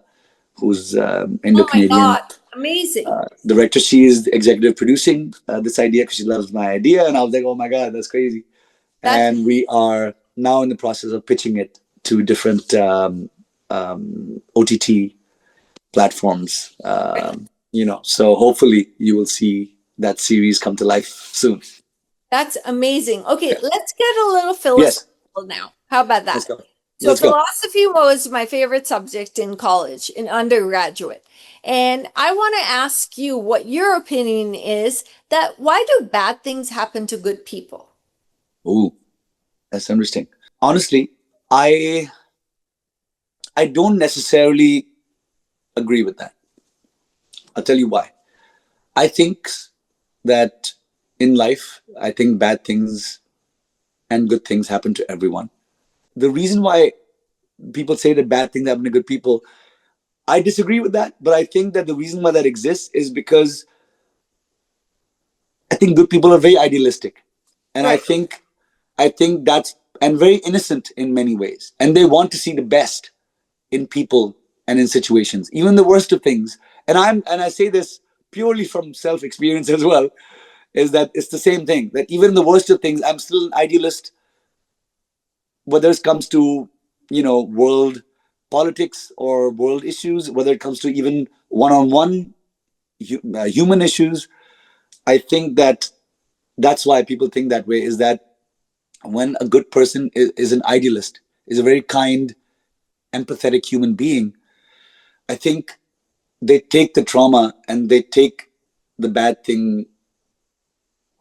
who's Oh my Indo-Canadian God, amazing. director. She is executive producing this idea because she loves my idea, and I was like, oh my god, that's crazy. That's And we are now in the process of pitching it to different OTT platforms. So hopefully you will see that series come to life soon. that's amazing. Okay, let's get a little Yes, philosophical now. How about let's that? go. So Let's go. philosophy was my favorite subject in college, in undergraduate. And I want to ask you what your opinion is that why do bad things happen to good people? Ooh, that's interesting. Honestly, I I don't necessarily agree with that. I'll tell you why. I think that in life, I think bad things and good things happen to everyone. The reason why people say that bad things happen to good people, I disagree with that. But I think that the reason why that exists is because I think good people are very idealistic, and I Right. think I think that's and very innocent in many ways, and they want to see the best in people and in situations, even the worst of things. And I say this purely from self experience as well, is that it's the same thing, that even in the worst of things, I'm still an idealist, whether it comes to world politics or world issues, whether it comes to even one-on-one human issues. I think that that's why people think that way, is that when a good person is an idealist, is a very kind, empathetic human being, I think they take the trauma and they take the bad thing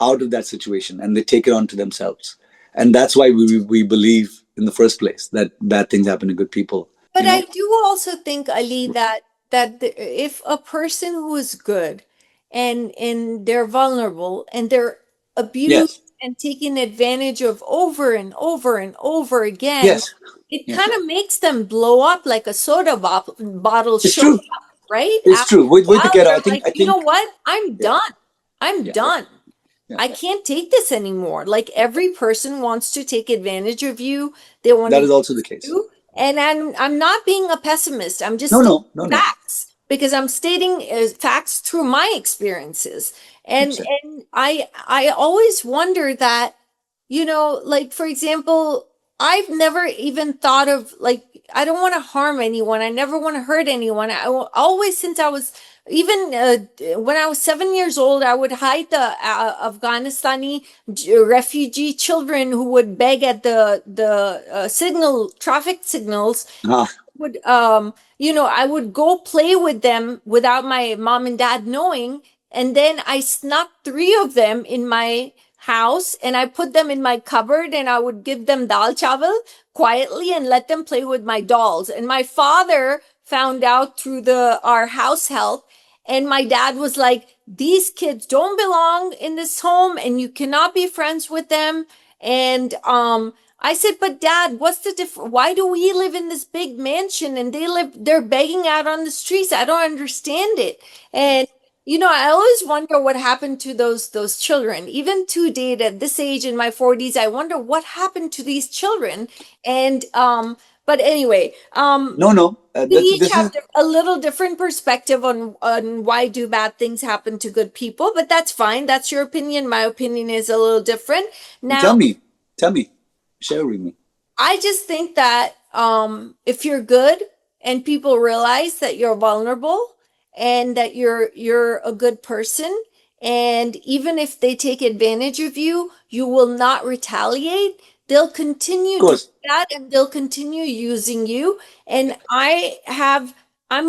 out of that situation, and they take it onto themselves. And that's why we believe in the first place that bad things happen to good people, But you I know? do also think, Ali, if a person who is good and they're vulnerable and they're abused Yes. and taken advantage of over and over and over again, Yes. it Yeah. kind of makes them blow up like a bottle It's showing true. up, right? It's After true. a Wait, while, Takeda. they're I think. like, I you know think. what? I'm Yeah. done. I'm Yeah. done. Yeah. I can't take this anymore. Like every person wants to take advantage of you. They want to That is use also the case. you. And I'm not being a pessimist. I'm just No. stating No. No. No. facts because I'm stating facts through my experiences. And 100%. and I always wonder that, like for example, I've never even thought of like I don't want to harm anyone. I never want to hurt anyone. Always since I was even when I was 7 years old, I would hide the Afghanistani refugee children who would beg at the signal traffic signals. Ah, Would I would go play with them without my mom and dad knowing, and then I snuck three of them in my house and I put them in my cupboard and I would give them dal chawal quietly and let them play with my dolls. And my father found out through the our house help, and my dad was like, these kids don't belong in this home and you cannot be friends with them. And I said, but dad, what's the difference? Why do we live in this big mansion and they're begging out on the streets? I don't understand it. And I always wonder what happened to those children. Even to date at this age in my 40s, I wonder what happened to these children. And but anyway, no, no. we each This have is. a little different perspective on why do bad things happen to good people, but that's fine. That's your opinion. My opinion is a little different. Tell Now, me, tell me, share with me. I just think that if you're good and people realize that you're vulnerable and that you're a good person, and even if they take advantage of you, you will not retaliate. They'll Of continue doing course, that and they'll continue using you. And I'm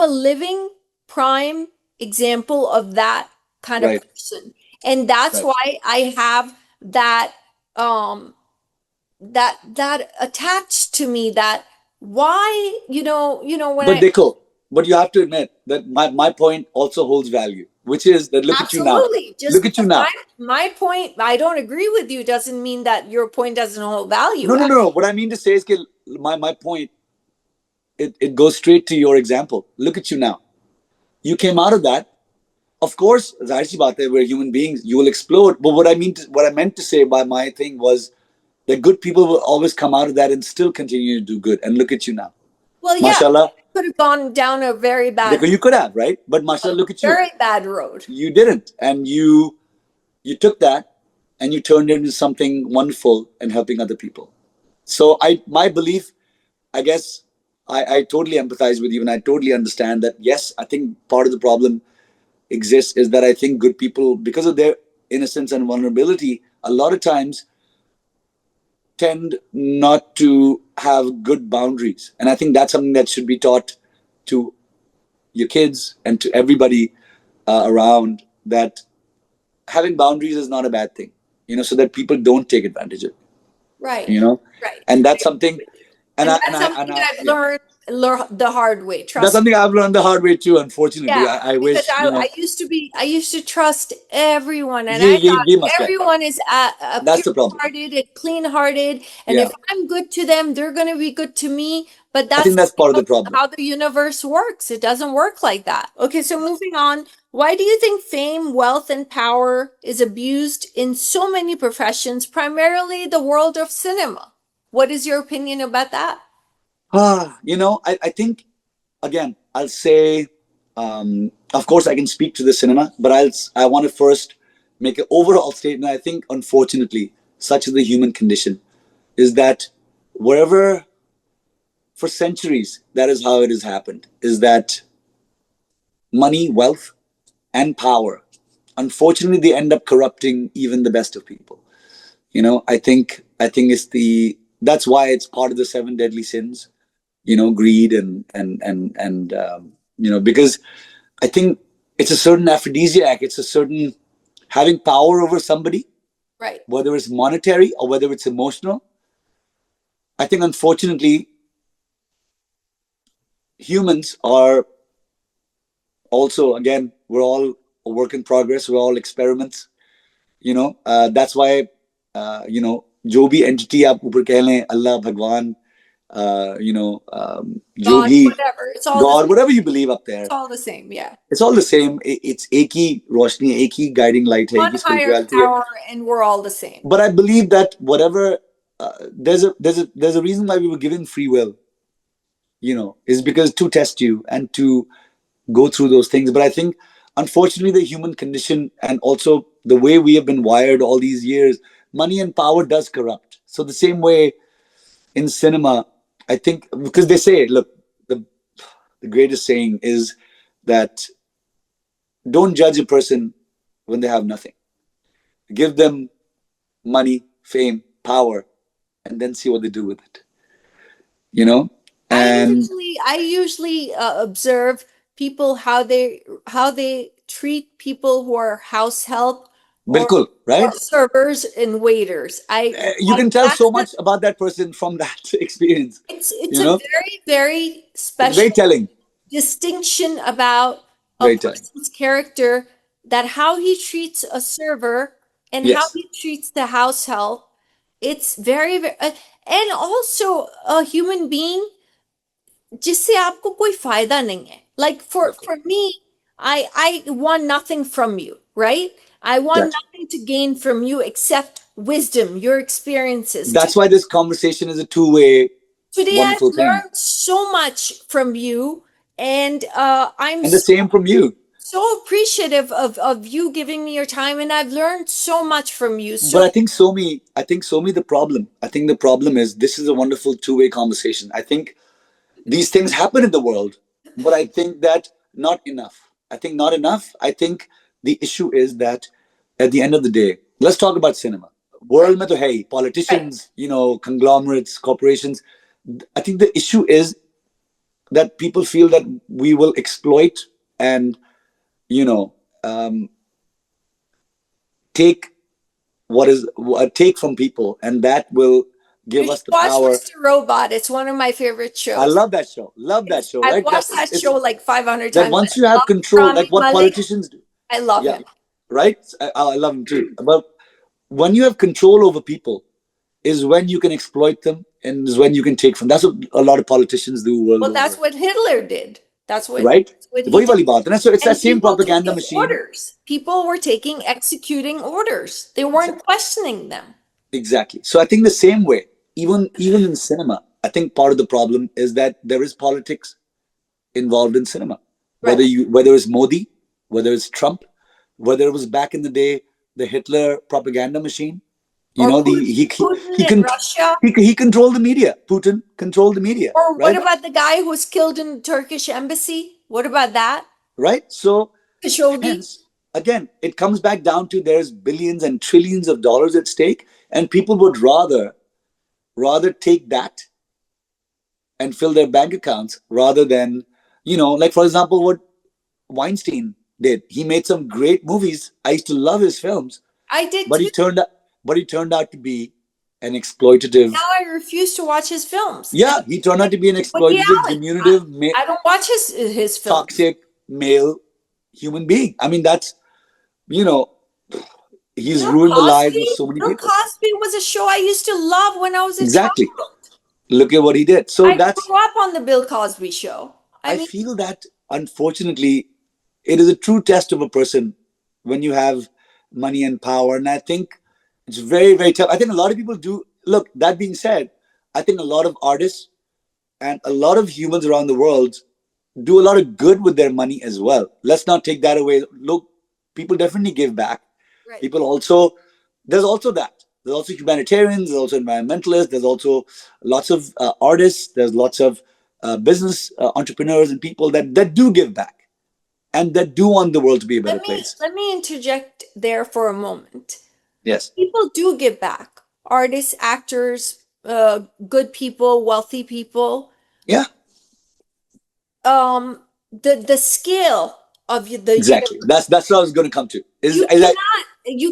a living prime example of that kind of right, person. And that's right. why I have that um that attached to me, that why when But I Dekho, but you have to admit that my point also holds value, which is that look at you now. absolutely, just Look at you because now. my point I don't agree with you doesn't mean that your point doesn't hold value. No, no, no, no. What I mean to say is that my point, it goes straight to your example. Look at you now. You came out of that. Of course, zahir si baat hai, we're human beings. You will explode. But what I meant to say by my thing was that good people will always come out of that and still continue to do good. And look at you now. Well, yeah, Mashallah. could have gone down a very bad Because you could have, right? But mashallah, look at you. very bad road. You didn't. And you took that and you turned it into something wonderful and helping other people. So my belief, I guess, I totally empathize with you and I totally understand that. Yes, I think part of the problem exists is that I think good people, because of their innocence and vulnerability, a lot of times tend not to have good boundaries. And I think that's something that should be taught to your kids and to everybody around, that having boundaries is not a bad thing, so that people don't take advantage of it, Right, you know right. and I that's something. agree with you. and And i that's and i something and that I I've yeah, learned the hard way. that's Trust. something I've learned the hard way too, unfortunately. Yeah, I because wish, I used to trust everyone, and ye I ye thought ye masla hai. everyone is That's the problem. pure-hearted and clean-hearted, and Yeah, if I'm good to them, they're going to be good to me. But I that's think that's part of not the problem. how the universe works. It doesn't work like that. Okay, so moving on. Why do you think fame, wealth, and power is abused in so many professions, primarily the world of cinema? What is your opinion about that? I think, again, I'll say, of course I can speak to the cinema, but I want to first make an overall statement. I think, unfortunately, such is the human condition, is that wherever, for centuries, that is how it has happened, is that money, wealth, and power, unfortunately, they end up corrupting even the best of people. I think that's why it's part of the seven deadly sins. Greed and because I think it's a certain aphrodisiac. It's a certain having power over somebody, Right. whether it's monetary or whether it's emotional. I think, unfortunately, humans are also, again, we're all a work in progress. We're all experiments. That's why, जो भी entity आप ऊपर कह लें, Allah, Bhagwan, जो God, भी whatever. It's all the God, same. whatever you believe up It's there, all the same. Yeah. it's all the same. It's एक ही रोशनी है, एक ही guiding light है, एक One ही higher spirituality है. power, and we're all the same. But I believe that whatever, there's a reason why we were given free will. Is because to test you and to go through those things. But I think, unfortunately, the human condition and also the way we have been wired all these years, money and power does corrupt. So the same way in cinema, I think, because they say, look, the greatest saying is that don't judge a person when they have nothing. Give them money, fame, power, and then see what they do with it. You know, and I usually observe people how they treat people who are house help bilkul, or right? servers and waiters. You I can tell that's so the much about that person from that experience. it's You a know, very it's very special telling. distinction about a Very telling. person's character, that how he treats a server and how Yes, he treats the house help. It's and also a human being जिससे आपको कोई फायदा नहीं है. Like that's for correct. me, I want nothing from you, right? I want Gotcha. nothing to gain from you except wisdom, your experiences. That's why this conversation is a two-way, Today I've wonderful thing, learned so much from you, and I'm and the same from you. so appreciative of you giving me your time, and I've learned so much from you. But So I think Somi, the problem. I think the problem is this is a wonderful two-way conversation. I think these things happen in the world, but I think that not enough. I think not enough. I think the issue is that at the end of the day, let's talk about cinema. right, World mein to hai hi, right. politicians, conglomerates, corporations. I think the issue is that people feel that we will exploit and you know um, take what is take from people, and that will You give should us the watch power. Mr. Robot. It's one of my favorite I shows. love that show. Love that show. I've Right? That watched that it's show like 500 that times. once you I have love control, Rami like what Malek. politicians do. I love Yeah. him. Right. I love him too. But when you have control over people, is when you can exploit them, and is when you can take from. That's what a lot of politicians do world Well, that's over. what Hitler did. Right. That's what he वही did. वाली बात है ना. So it's that And same people took propaganda his machine. orders. People were taking, executing orders. They weren't Exactly. questioning them. Exactly. So I think the same way, even in cinema, I think part of the problem is that there is politics involved in cinema. Right. Whether it's Modi, whether it's Trump, whether it was back in the day the Hitler propaganda machine. You Or know, the Putin he in can Russia. he controlled the media. Putin controlled the media, Or what right? about the guy who was killed in the Turkish embassy? What about that? Right. So Khashoggi? hence, again, it comes back down to there's billions and trillions of dollars at stake, and people would rather take that and fill their bank accounts rather than, like for example, what Weinstein did. He made some great movies. I used to love his films, I did but too. he turned out to be an exploitative. Now I refuse to watch his films. Yeah, he turned out to be an Woody exploitative, Allen. diminutive, I don't watch his films. toxic male human being. I mean, that's you know, he's Bill ruined the lives of Cosby? so many Bill people. Cosby was a show I used to love when I was a Exactly. child. Look at what he did. So I that's grew up on the Bill Cosby show. I I mean, feel that unfortunately, it is a true test of a person when you have money and power. And I think it's very, very tough. I think a lot of people do. Look, that being said, I think a lot of artists and a lot of humans around the world do a lot of good with their money as well. Let's not take that away. Look, people definitely give back. right. People also, there's also that. There's also humanitarians, there's also environmentalists, there's also lots of artists, there's lots of business entrepreneurs and people that do give back and that do want the world to be a better place. Let me interject there for a moment. Yes. People do give back. Artists, actors, good people, wealthy people. Yeah, The scale of the exactly. universe. That's what I was going to come to. You Is that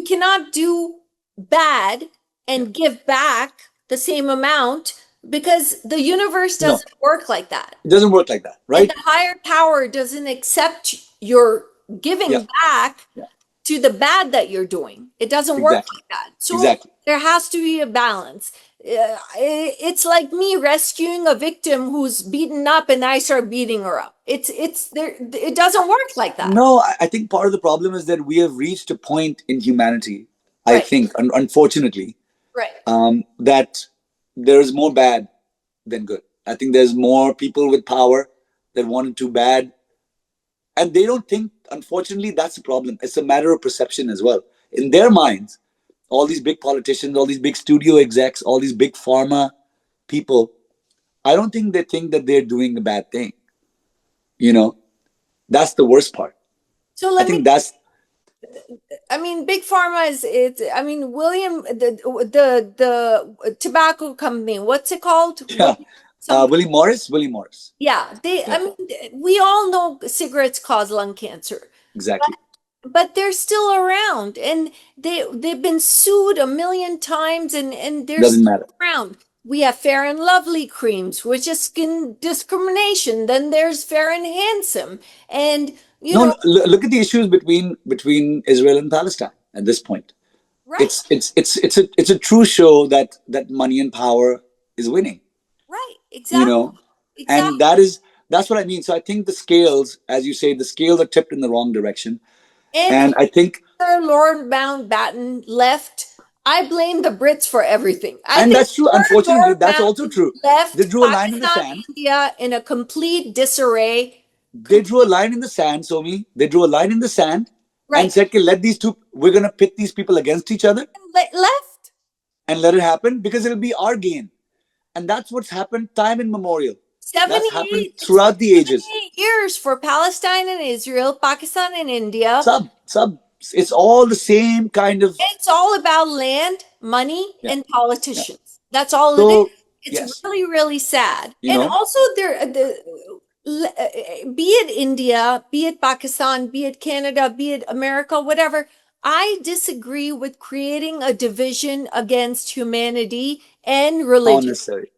cannot do bad yeah. and give back the same amount, because the universe No, doesn't work like that. it doesn't work like that, And right? the higher power doesn't accept your Yeah, giving back yeah, to the bad that you're doing. It doesn't work exactly. like that. So Exactly. there has to be a balance. It's like me rescuing a victim who's beaten up and I start beating her up. It's there. It doesn't work like that. No, I think part of the problem is that we have reached a point in humanity, I Right. think, unfortunately, Right. that there is more bad than good. I think there's more people with power that want it too bad. And they don't think, unfortunately, that's the problem. It's a matter of perception as well. In their minds, all these big politicians, all these big studio execs, all these big pharma, people, I don't think that they're doing a bad thing. You know, that's the worst part. So I let me, think that's I mean, Big Pharma is it. I mean, William, the tobacco company. What's it called? yeah. William, some. Willie Morris, Willie Morris. Yeah, they. I Yeah, mean, we all know cigarettes cause lung cancer, exactly. but they're still around, and they've been sued a million times, and they're Doesn't still matter. around. We have Fair and Lovely creams, which is skin discrimination. Then there's Fair and Handsome, and you No, know, look at the issues between Israel and Palestine at this point. right, It's a true show that money and power is winning. right, You exactly, know, and exactly. that's what I mean. So I think the scales, as you say, the scales are tipped in the wrong direction, And and I think, Lord Mountbatten left, I blame the Brits for everything. I and think that's true. Unfortunately, Lord that's also Mountbatten true. They left drew a line in the Pakistan, sand. India in a complete disarray. They drew a line in the sand, Somi. They drew a line in the sand and Right. said, "Okay, let these two. We're gonna pit these people against each other Left and let it happen because it'll be our gain." And that's what's happened time immemorial. That's happened 78, throughout the ages. 78 years for Palestine and Israel, Pakistan and India. Sub. It's all the same kind of. It's all about land, money, Yeah, and yeah. politicians. That's all it is. So It's yes, really, really sad. you And know, also, be it India, be it Pakistan, be it Canada, be it America, whatever. I disagree with creating a division against humanity and how religion. necessary.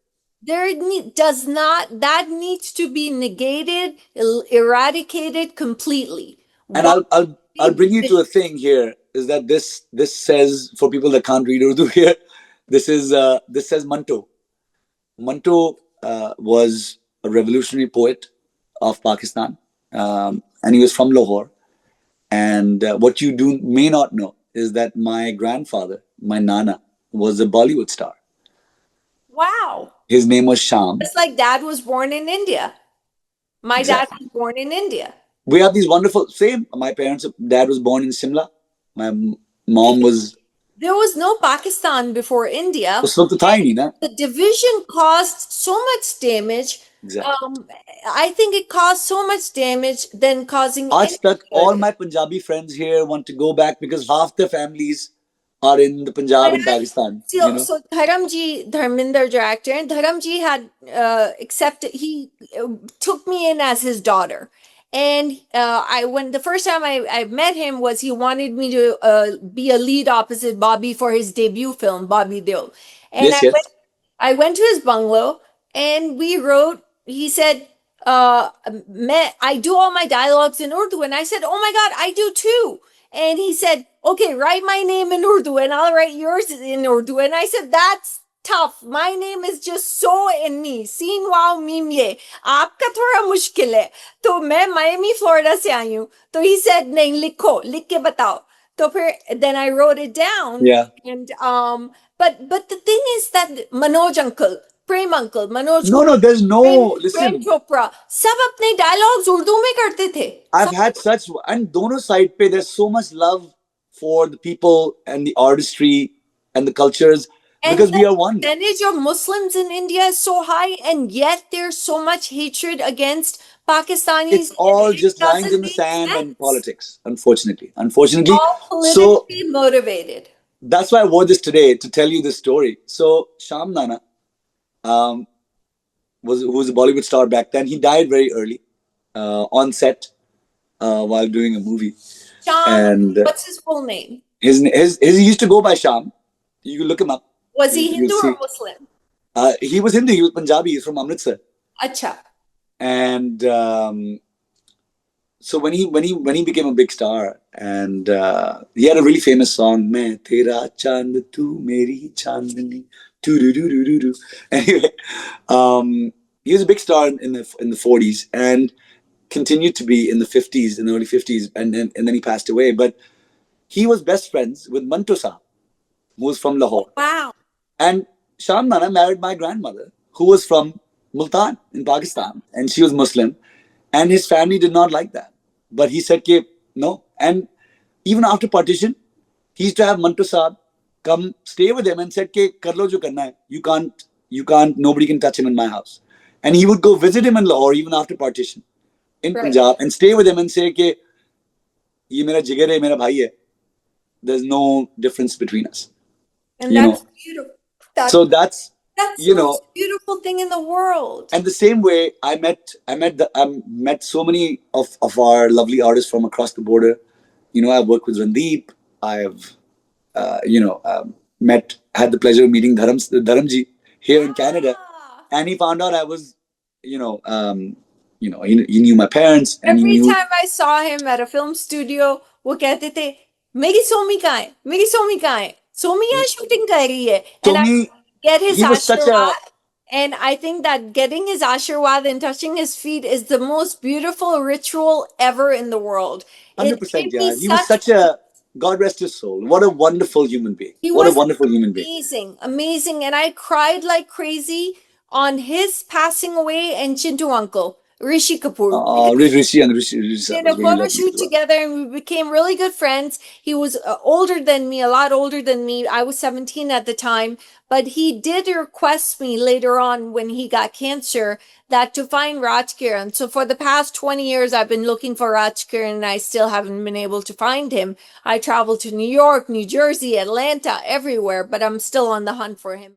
Does not, that needs to be negated, eradicated completely. And Why I'll big bring you to a division? thing here. Is that this says, for people that can't read Urdu here, this says Manto. Manto was a revolutionary poet of Pakistan, and he was from Lahore. And what you do may not know is that my grandfather, my nana, was a Bollywood star. Wow. His name was Sham. Just like dad was born in India. My dad Exactly. was born in India. We have these wonderful same. My parents, dad was born in Simla. My mom There was no Pakistan before India. was from the tiny, na? The division caused so much damage. Exactly. Um, I think it caused so much damage than causing Aaj any tak all good. my Punjabi friends here want to go back because half their families are in the When Punjab and I Pakistan. so Dharamji, Dharminder director, and Dharamji had accepted. He took me in as his daughter, and I when the first time I met him was he wanted me to be a lead opposite Bobby for his debut film Bobby Deol, and Yes, yes. I went to his bungalow and we wrote. He said, I do all my dialogues in Urdu," and I said, "Oh my God, I do too." And he said, "Okay, write my name in Urdu and I'll write yours in Urdu." And I said, "That's tough. My name is just so in me. Seen wow meme ye. आपका थोड़ा मुश्किल है. तो मैं Miami, Florida से आई हूँ. तो he said, "नहीं लिखो, लिख के बताओ." तो फिर then I wrote it down Yeah. and but the thing is that Manoj uncle, Manoj No, Kumar, no, there's no. Prem Listen, Chopra सब अपने डायलॉग्स उर्दू में करते थे I've सब had such, and dono side pe, there's so much love for the people and the artistry and the cultures and because the we are one. percentage of Muslims in India is so high and yet there's so much hatred against It's Pakistanis and all it just lines doesn't in the make sand and sense, politics, unfortunately. all So politically motivated. that's why I wore this today to tell you this story. So Sham Nana, um, was who was a Bollywood star back then. He died very early on set while doing a movie, Sham, and what's his full name? he used to go by Sham. You can look him up. Was he You'll Hindu or see. Muslim? He was Hindu. He was Punjabi. He's from Amritsar. Acha. And so when he became a big star, and he had a really famous song, "Main Tera Chand Tu Meri Chandni." Do. Anyway, he was a big star in the 40s and continued to be in the 50s, in the early 50s, and then he passed away. But he was best friends with Manto Saab, who was from Lahore. Wow. And Sham Nana married my grandmother, who was from Multan in Pakistan, and she was Muslim. And his family did not like that. But he said, Ke, no. And even after partition, he used to have Manto Saab come stay with him and said, Ke, kar lo jo karna hai. You can't You can't. Nobody can touch him in my house. And he would go visit him in Lahore even after partition in Right. Punjab and stay with him and say कि ये मेरा जिगर है, मेरा भाई है. There's no difference between us. And You know. that's beautiful. That, So that's that's you the know. most beautiful thing in the world. And the same way, I met so many of our lovely artists from across the border. You know, I've worked with Randeep. I've met had the pleasure of meeting Dharamji here in Canada, Ah. and he found out I was, he knew my parents, and he Every knew. time I saw him at a film studio, वो कहते थे मेरी सोमी कहाँ है मेरी सोमी कहाँ है सोमी यहाँ shooting कर रही है So and I me, get his he was such a आशीर्वाद and I think that getting his आशीर्वाद and touching his feet is the most beautiful ritual ever in the world. It 100%. gave me Yeah, he was such such a God rest his soul. What a wonderful human being. he What a was wonderful human being. amazing, amazing. And I cried like crazy on his passing away and Chintu uncle, Rishi Kapoor. Rishi sir Did was a very photo lovely as shoot well. together and we became really good friends. He was older than me, a lot older than me. I was 17 at the time, but he did request me later on when he got cancer that to find Rajkiran. So for the past 20 years, I've been looking for Rajkiran and I still haven't been able to find him. I traveled to New York, New Jersey, Atlanta, everywhere, but I'm still on the hunt for him.